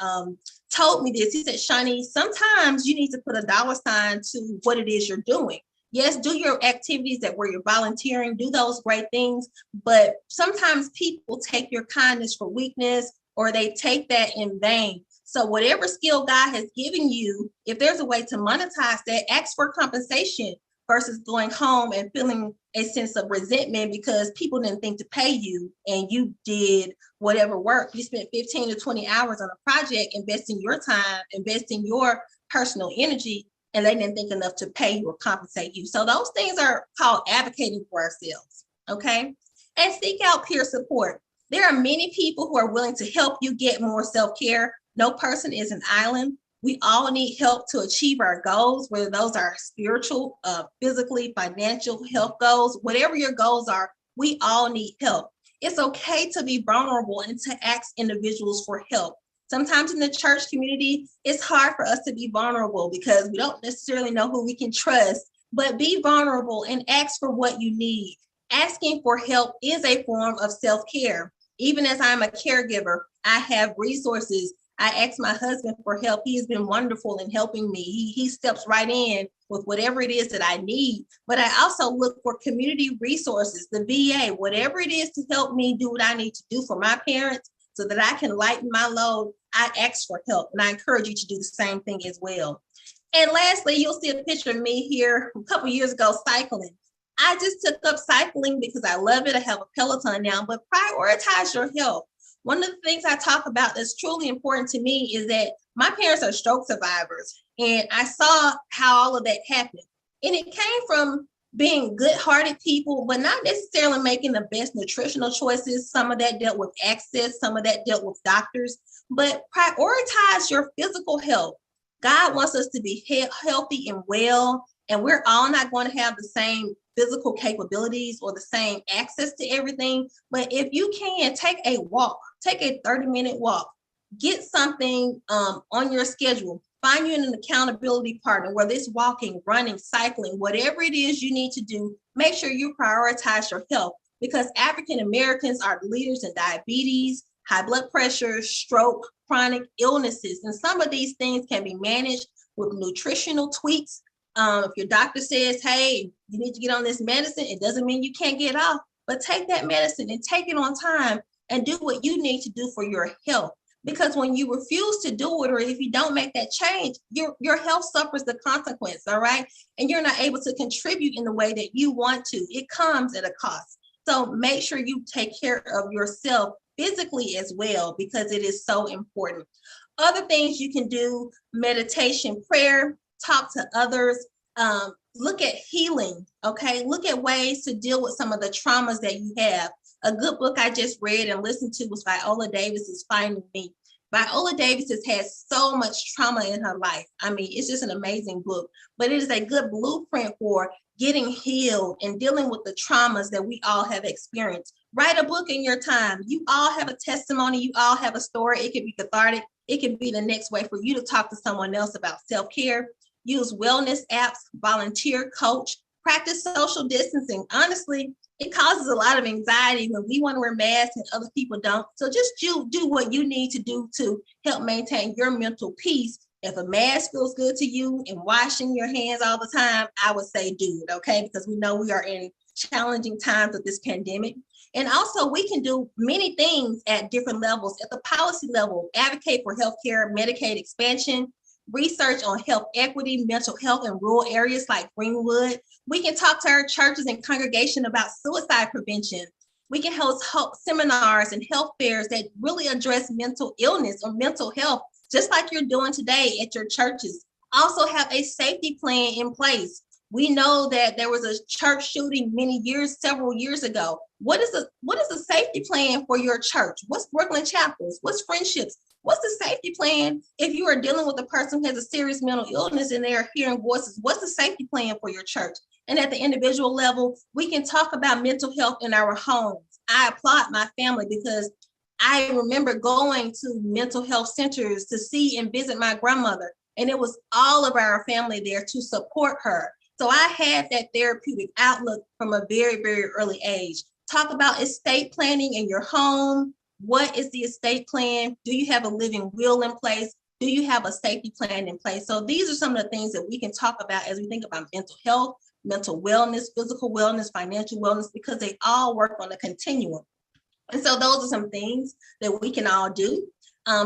told me this. He said, Shani, sometimes you need to put a dollar sign to what it is you're doing. Yes, do your activities that where you're volunteering, do those great things. But sometimes people take your kindness for weakness, or they take that in vain. So whatever skill God has given you, if there's a way to monetize that, ask for compensation versus going home and feeling a sense of resentment because people didn't think to pay you and you did whatever work. You spent 15 to 20 hours on a project, investing your time, investing your personal energy, and they didn't think enough to pay you or compensate you. So those things are called advocating for ourselves, okay? And seek out peer support. There are many people who are willing to help you get more self-care. No person is an island. We all need help to achieve our goals, whether those are spiritual, physically, financial, health goals, whatever your goals are, we all need help. It's okay to be vulnerable and to ask individuals for help. Sometimes in the church community, it's hard for us to be vulnerable because we don't necessarily know who we can trust, but be vulnerable and ask for what you need. Asking for help is a form of self-care. Even as I'm a caregiver, I have resources. I asked my husband for help. He has been wonderful in helping me. He steps right in with whatever it is that I need. But I also look for community resources, the VA, whatever it is to help me do what I need to do for my parents so that I can lighten my load. I ask for help, and I encourage you to do the same thing as well. And lastly, you'll see a picture of me here a couple years ago cycling. I just took up cycling because I love it. I have a Peloton now, but prioritize your health. One of the things I talk about that's truly important to me is that my parents are stroke survivors, and I saw how all of that happened. And it came from being good-hearted people, but not necessarily making the best nutritional choices. Some of that dealt with access, some of that dealt with doctors, but prioritize your physical health. God wants us to be healthy and well, and we're all not going to have the same physical capabilities or the same access to everything. But if you can, take a walk, take a 30-minute walk, get something on your schedule, find you an accountability partner, whether it's walking, running, cycling, whatever it is you need to do, make sure you prioritize your health because African Americans are leaders in diabetes, high blood pressure, stroke, chronic illnesses. And some of these things can be managed with nutritional tweaks. If your doctor says, hey, you need to get on this medicine, it doesn't mean you can't get off, but take that medicine and take it on time and do what you need to do for your health. Because when you refuse to do it, or if you don't make that change, your health suffers the consequence, all right? And you're not able to contribute in the way that you want to. It comes at a cost. So make sure you take care of yourself physically as well, because it is so important. Other things you can do, meditation, prayer, talk to others, look at healing, okay? Look at ways to deal with some of the traumas that you have. A good book I just read and listened to was Viola Davis's Finding Me. Viola Davis has had so much trauma in her life. I mean, it's just an amazing book, but it is a good blueprint for getting healed and dealing with the traumas that we all have experienced. Write a book in your time. You all have a testimony. You all have a story. It can be cathartic. It can be the next way for you to talk to someone else about self-care. Use wellness apps, volunteer, coach, practice social distancing. Honestly, it causes a lot of anxiety when we want to wear masks and other people don't. So just do what you need to do to help maintain your mental peace. If a mask feels good to you and washing your hands all the time, I would say do it, okay? Because we know we are in challenging times with this pandemic. And also we can do many things at different levels. At the policy level, advocate for healthcare, Medicaid expansion, research on health equity, mental health in rural areas like Greenwood. We can talk to our churches and congregation about suicide prevention. We can host seminars and health fairs that really address mental illness or mental health, just like you're doing today at your churches. Also have a safety plan in place. We know that there was a church shooting several years ago. What is a safety plan for your church? What's Brooklyn Chapels? What's friendships? What's the safety plan if you are dealing with a person who has a serious mental illness and they are hearing voices? What's the safety plan for your church? And at the individual level, we can talk about mental health in our homes. I applaud my family because I remember going to mental health centers to see and visit my grandmother, and it was all of our family there to support her. So I had that therapeutic outlook from a very, very early age. Talk about estate planning in your home. What is the estate plan? Do you have a living will in place? Do you have a safety plan in place? So these are some of the things that we can talk about as we think about mental health, mental wellness, physical wellness, financial wellness, because they all work on a continuum. And so those are some things that we can all do.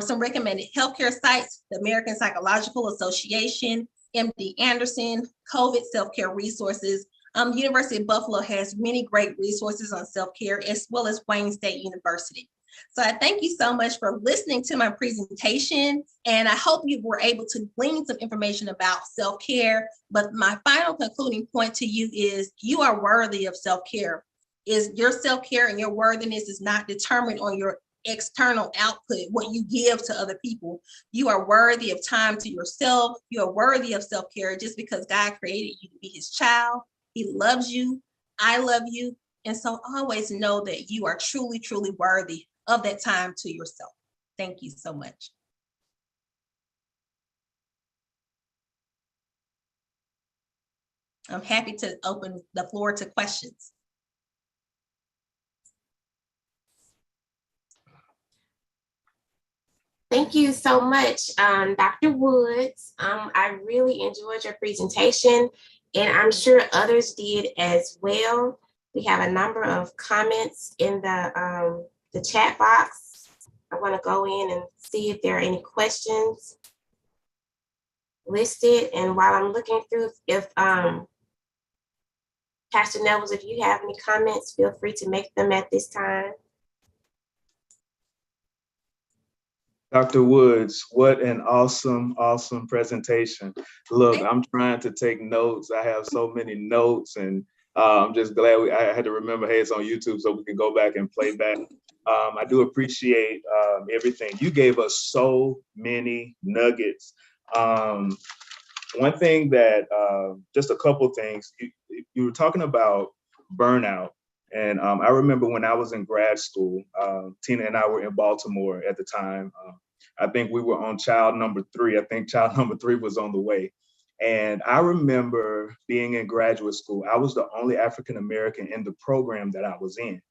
Some recommended healthcare sites: the American Psychological Association, MD Anderson, COVID self-care resources. University of Buffalo has many great resources on self-care, as well as Wayne State University. So I thank you so much for listening to my presentation, and I hope you were able to glean some information about self-care. But my final concluding point to you is you are worthy of self-care. Is your self-care and your worthiness is not determined on your external output, what you give to other people. You are worthy of time to yourself. You are worthy of self-care just because God created you to be his child. He loves you. I love you. And so always know that you are truly, truly worthy of that time to yourself. Thank you so much. I'm happy to open the floor to questions. Thank you so much, Dr. Woods. I really enjoyed your presentation, and I'm sure others did as well. We have a number of comments in the chat box. I want to go in and see if there are any questions listed. And while I'm looking through, if Pastor Nevels, if you have any comments, feel free to make them at this time. Dr. Woods, what an awesome, awesome presentation. Look, I'm trying to take notes. I have so many notes, and I'm just glad I had to remember, hey, it's on YouTube so we can go back and play back. I do appreciate everything. You gave us so many nuggets. One thing that, just a couple things, you were talking about burnout. And I remember when I was in grad school, Tina and I were in Baltimore at the time. I think we were on child number 3. I think child number 3 was on the way. And I remember being in graduate school. I was the only African-American in the program that I was in.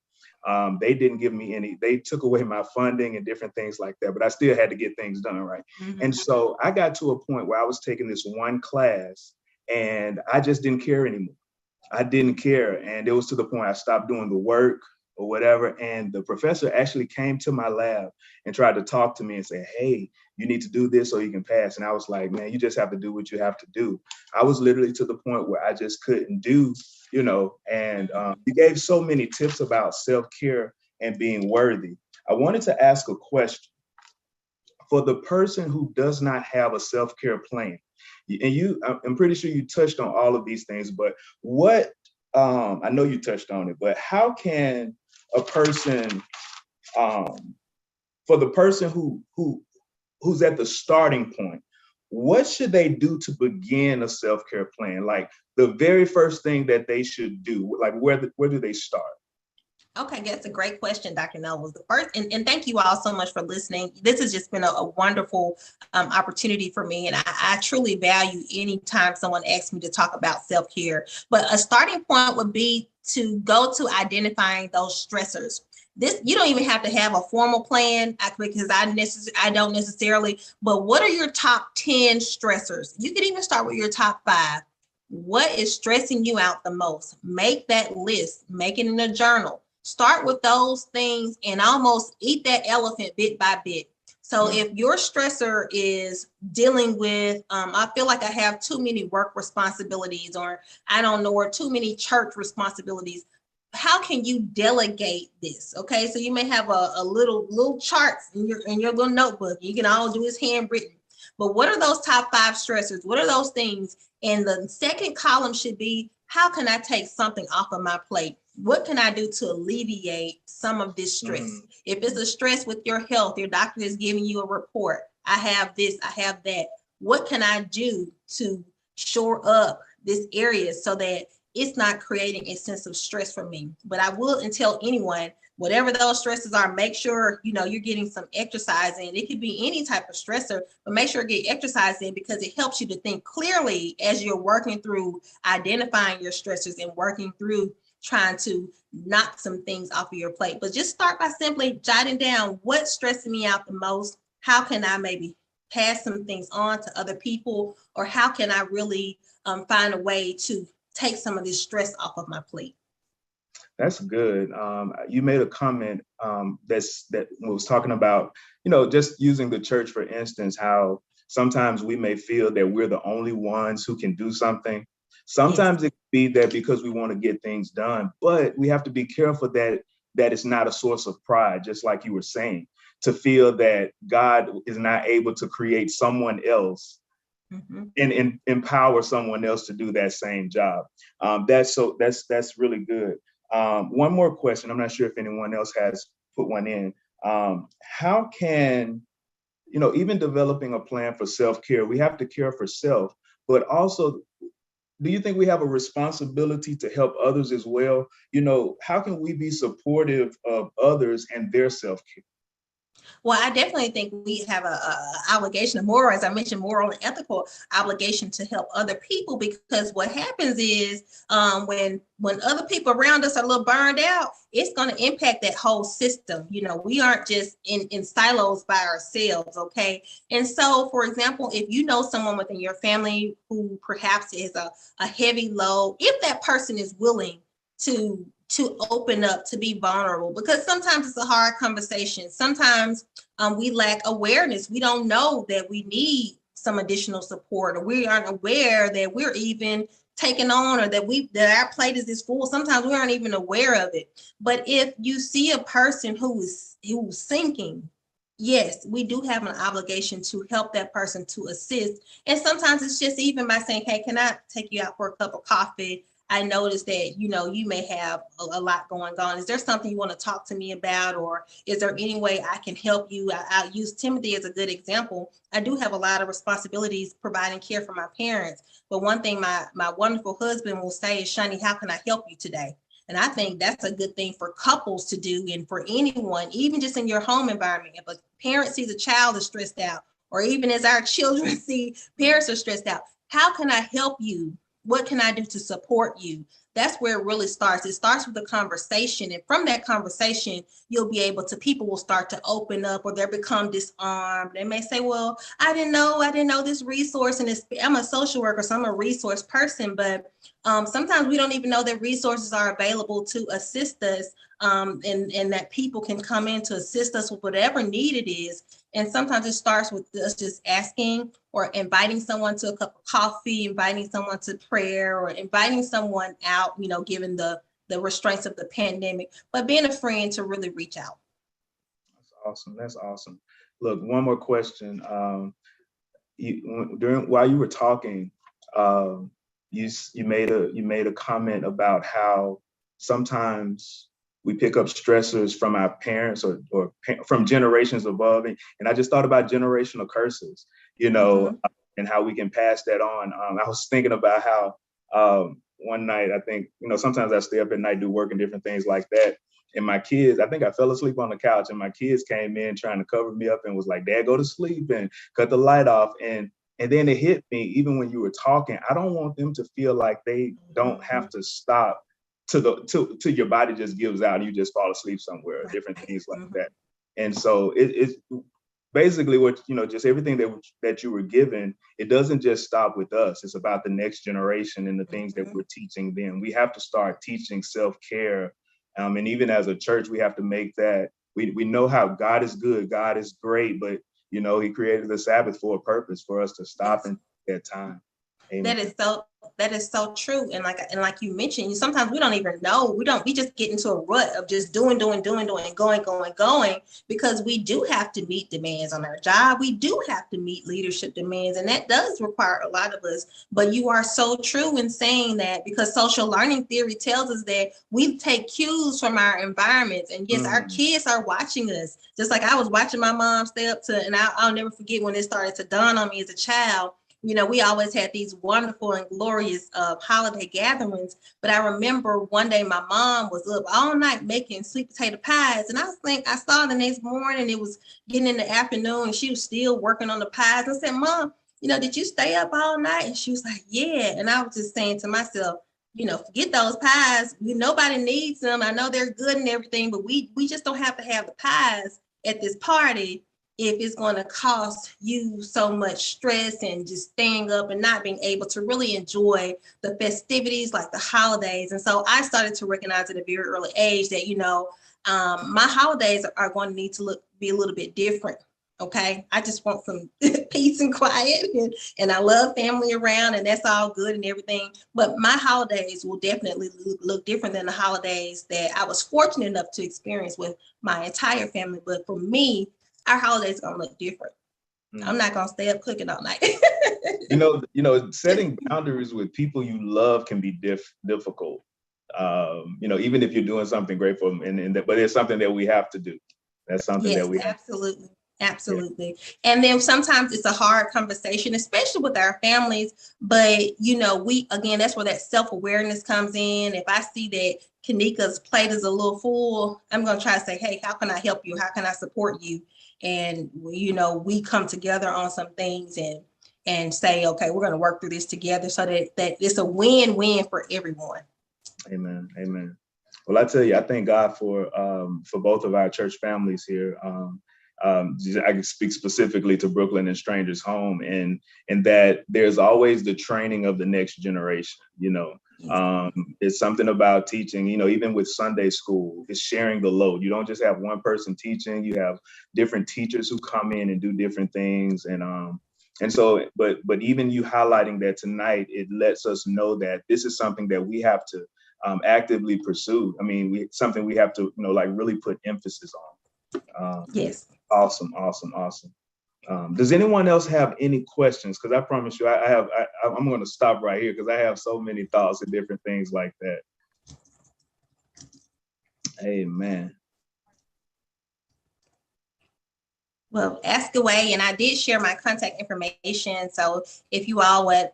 They didn't give me any, they took away my funding and different things like that, but I still had to get things done, right? Mm-hmm. And so I got to a point where I was taking this one class and I just didn't care anymore. I didn't care. And it was to the point I stopped doing the work or whatever. And the professor actually came to my lab and tried to talk to me and say, hey, you need to do this so you can pass. And I was like, man, you just have to do what you have to do. I was literally to the point where I just couldn't do, you know, and you gave so many tips about self-care and being worthy. I wanted to ask a question. For the person who does not have a self-care plan, and I'm pretty sure you touched on all of these things, but what, I know you touched on it, but how can a person, for the person who's at the starting point, what should they do to begin a self-care plan? Like the very first thing that they should do, like where do they start? Okay, that's a great question, Dr. Nevels. The first, and thank you all so much for listening. This has just been a wonderful opportunity for me, and I truly value any time someone asks me to talk about self-care. But a starting point would be to go to identifying those stressors. This, you don't even have to have a formal plan because I don't necessarily, but what are your top 10 stressors? You could even start with your top 5. What is stressing you out the most? Make that list, make it in a journal. Start with those things and almost eat that elephant bit by bit. So if your stressor is dealing with, I feel like I have too many work responsibilities, or I don't know, or too many church responsibilities, how can you delegate this? Okay, so you may have a little charts in your little notebook. You can all do is handwritten. But what are those top 5 stressors? What are those things? And the second column should be, how can I take something off of my plate? What can I do to alleviate some of this stress? If it's a stress with your health, your doctor is giving you a report. I have this, I have that. What can I do to shore up this area so that it's not creating a sense of stress for me? But I will tell anyone, whatever those stresses are, make sure, you're getting some exercise in. It could be any type of stressor, but make sure you get exercise in, because it helps you to think clearly as you're working through identifying your stressors and working through trying to knock some things off of your plate. But just start by simply jotting down what's stressing me out the most. How can I maybe pass some things on to other people, or how can I really find a way to take some of this stress off of my plate? That's good. You made a comment that was talking about, just using the church, for instance, how sometimes we may feel that we're the only ones who can do something. Sometimes it could be that because we want to get things done, but we have to be careful that it's not a source of pride, just like you were saying, to feel that God is not able to create someone else and empower someone else to do that same job. That's really good. One more question. I'm not sure if anyone else has put one in. How can, even developing a plan for self-care, we have to care for self, but also, do you think we have a responsibility to help others as well? How can we be supportive of others and their self-care? Well, I definitely think we have a obligation, a moral, as I mentioned, moral and ethical obligation to help other people, because what happens is when other people around us are a little burned out, it's going to impact that whole system. We aren't just in silos by ourselves, okay? And so, for example, if you know someone within your family who perhaps is a heavy load, if that person is willing to open up, to be vulnerable, because sometimes it's a hard conversation. Sometimes we lack awareness. We don't know that we need some additional support, or we aren't aware that we're even taking on, or that our plate is this full. Sometimes we aren't even aware of it. But if you see a person who's sinking, yes, we do have an obligation to help that person, to assist. And sometimes it's just even by saying, hey, can I take you out for a cup of coffee? I noticed that, you may have a lot going on. Is there something you want to talk to me about? Or is there any way I can help you? I'll use Timothy as a good example. I do have a lot of responsibilities providing care for my parents. But one thing my wonderful husband will say is, Shani, how can I help you today? And I think that's a good thing for couples to do, and for anyone, even just in your home environment. If a parent sees a child is stressed out, or even as our children see parents are stressed out, how can I help you? What can I do to support you? That's where it really starts. It starts with a conversation. And from that conversation, people will start to open up, or they'll become disarmed. They may say, well, I didn't know this resource. And I'm a social worker, so I'm a resource person. But sometimes we don't even know that resources are available to assist us, and that people can come in to assist us with whatever need it is. And sometimes it starts with us just asking, or inviting someone to a cup of coffee, inviting someone to prayer, or inviting someone out, given the restraints of the pandemic, but being a friend to really reach out. That's awesome. Look, one more question. While you were talking, you made a comment about how sometimes we pick up stressors from our parents or from generations above. And I just thought about generational curses, and how we can pass that on. I was thinking about how one night, I think, sometimes I stay up at night, do work and different things like that. And my kids, I think I fell asleep on the couch, and my kids came in trying to cover me up and was like, Dad, go to sleep, and cut the light off. And then it hit me, even when you were talking, I don't want them to feel like they don't have to stop till your body just gives out and you just fall asleep somewhere, different things like that. And so it's basically what, just everything that you were given, it doesn't just stop with us. It's about the next generation and the things that we're teaching them. We have to start teaching self-care. And even as a church, we have to make that, we know how God is good, God is great, but, he created the Sabbath for a purpose, for us to stop and take that time. That is so true. And like you mentioned, sometimes we don't even know. We just get into a rut of just doing, going, because we do have to meet demands on our job. We do have to meet leadership demands, and that does require a lot of us. But you are so true in saying that, because social learning theory tells us that we take cues from our environments. And yes, our kids are watching us. Just like I was watching my mom stay up to, and I'll never forget when it started to dawn on me as a child. We always had these wonderful and glorious holiday gatherings. But I remember one day my mom was up all night making sweet potato pies. And I saw the next morning, it was getting in the afternoon, and she was still working on the pies. I said, Mom, did you stay up all night? And she was like, yeah. And I was just saying to myself, forget those pies. Nobody needs them. I know they're good and everything, but we just don't have to have the pies at this party if it's going to cost you so much stress and just staying up and not being able to really enjoy the festivities like the holidays. And so I started to recognize at a very early age that, my holidays are going to need to be a little bit different. Okay. I just want some peace and quiet, and I love family around, and that's all good and everything. But my holidays will definitely look different than the holidays that I was fortunate enough to experience with my entire family. But for me, our holidays are gonna look different. I'm not gonna stay up cooking all night. Setting boundaries with people you love can be difficult. Even if you're doing something great for them, but it's something that we have to do. That's something that we have absolutely. Absolutely. Yeah. And then sometimes it's a hard conversation, especially with our families. But, that's where that self-awareness comes in. If I see that Kanika's plate is a little full, I'm going to try to say, hey, how can I help you? How can I support you? And, we come together on some things and say, okay, we're going to work through this together so that it's a win-win for everyone. Amen. Amen. Well, I tell you, I thank God for both of our church families here. I can speak specifically to Brooklyn and Strangers Home, and that there's always the training of the next generation. It's something about teaching, even with Sunday school, it's sharing the load. You don't just have one person teaching, you have different teachers who come in and do different things. And so, but even you highlighting that tonight, it lets us know that this is something that we have to actively pursue. I mean, something we have to, really put emphasis on. Yes. Awesome. Does anyone else have any questions? Because I promise you, I'm going to stop right here because I have so many thoughts and different things like that. Amen. Well, ask away, and I did share my contact information. So if you all would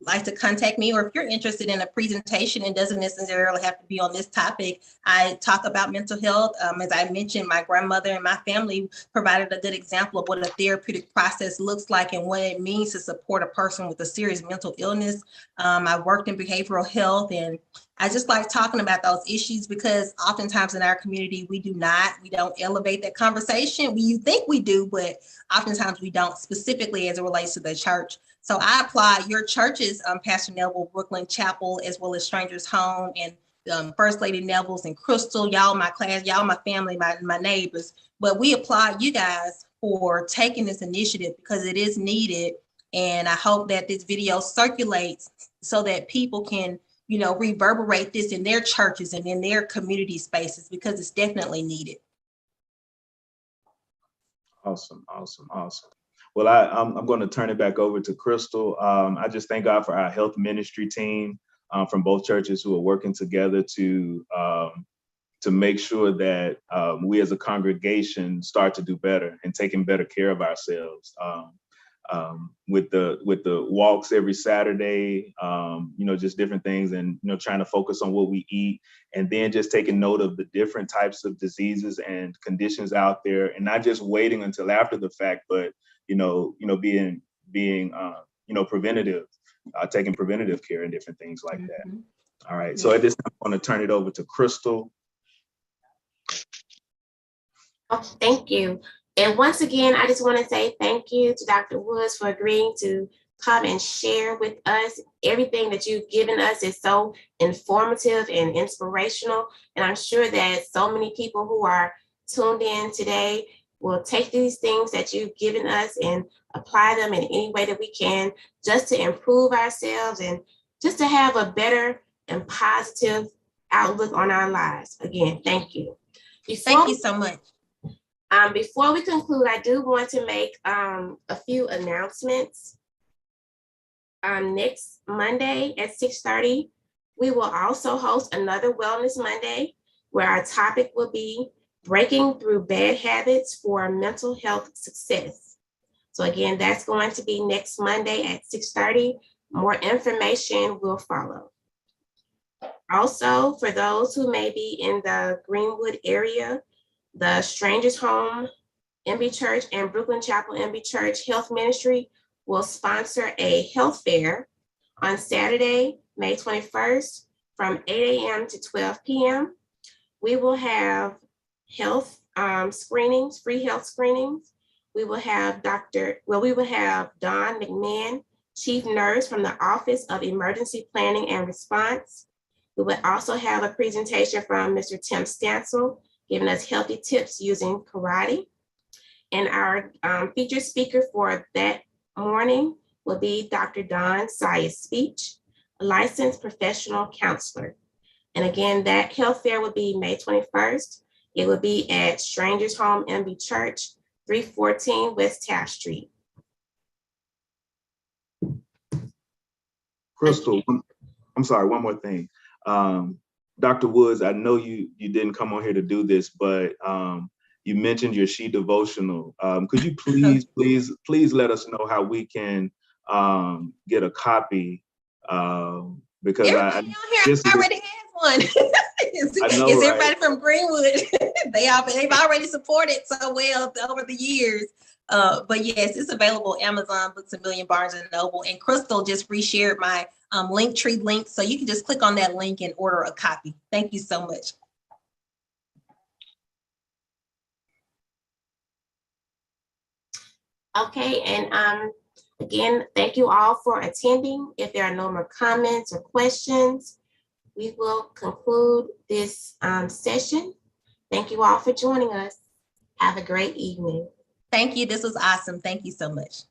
like to contact me, or if you're interested in a presentation, and doesn't necessarily have to be on this topic, I talk about mental health. As I mentioned, my grandmother and my family provided a good example of what a therapeutic process looks like and what it means to support a person with a serious mental illness. I worked in behavioral health, and I just like talking about those issues because oftentimes in our community, we don't elevate that conversation. You think we do, but oftentimes we don't, specifically as it relates to the church. So I applaud your churches, Pastor Neville, Brooklyn Chapel, as well as Strangers Home, and First Lady Neville's and Crystal, y'all my class, y'all my family, my neighbors. But we applaud you guys for taking this initiative because it is needed. And I hope that this video circulates so that people can reverberate this in their churches and in their community spaces, because it's definitely needed. Awesome. Well, I'm going to turn it back over to Crystal. I just thank God for our health ministry team from both churches who are working together to make sure that we as a congregation start to do better and taking better care of ourselves. With the walks every Saturday, just different things, and trying to focus on what we eat, and then just taking note of the different types of diseases and conditions out there, and not just waiting until after the fact, but being preventative, taking preventative care and different things like that. All right. So at this time, I'm going to turn it over to Crystal. Oh, thank you. And once again, I just want to say thank you to Dr. Woods for agreeing to come and share with us. Everything that you've given us is so informative and inspirational. And I'm sure that so many people who are tuned in today We'll take these things that you've given us and apply them in any way that we can, just to improve ourselves and just to have a better and positive outlook on our lives. Again, thank you. Thank you so much. Before we conclude, I do want to make a few announcements. Next Monday at 6:30, we will also host another Wellness Monday, where our topic will be breaking through bad habits for mental health success. So again, that's going to be next Monday at 6:30. More information will follow. Also, for those who may be in the Greenwood area, the Strangers Home MB Church and Brooklyn Chapel MB Church Health Ministry will sponsor a health fair on Saturday, May 21st from 8 a.m. to 12 p.m. We will have health screenings, free health screenings. We will have Don McMahon, Chief Nurse from the Office of Emergency Planning and Response. We will also have a presentation from Mr. Tim Stansel, giving us healthy tips using karate. And our featured speaker for that morning will be Dr. Don Sayas-Speech, a licensed professional counselor. And again, that health fair will be May 21st. It will be at Strangers Home MB Church, 314 West Taft Street. Crystal, I'm sorry, one more thing. Dr. Woods, I know you didn't come on here to do this, but you mentioned your She devotional. Could you please let us know how we can get a copy? Because Everybody on here already has one. I know, it's right? everybody from Greenwood. They've already supported so well over the years. But yes, it's available Amazon, Books a Million, Barnes and Noble. And Crystal just reshared my Linktree link, so you can just click on that link and order a copy. Thank you so much. Okay, and again, thank you all for attending. If there are no more comments or questions, we will conclude this session. Thank you all for joining us. Have a great evening. Thank you. This was awesome. Thank you so much.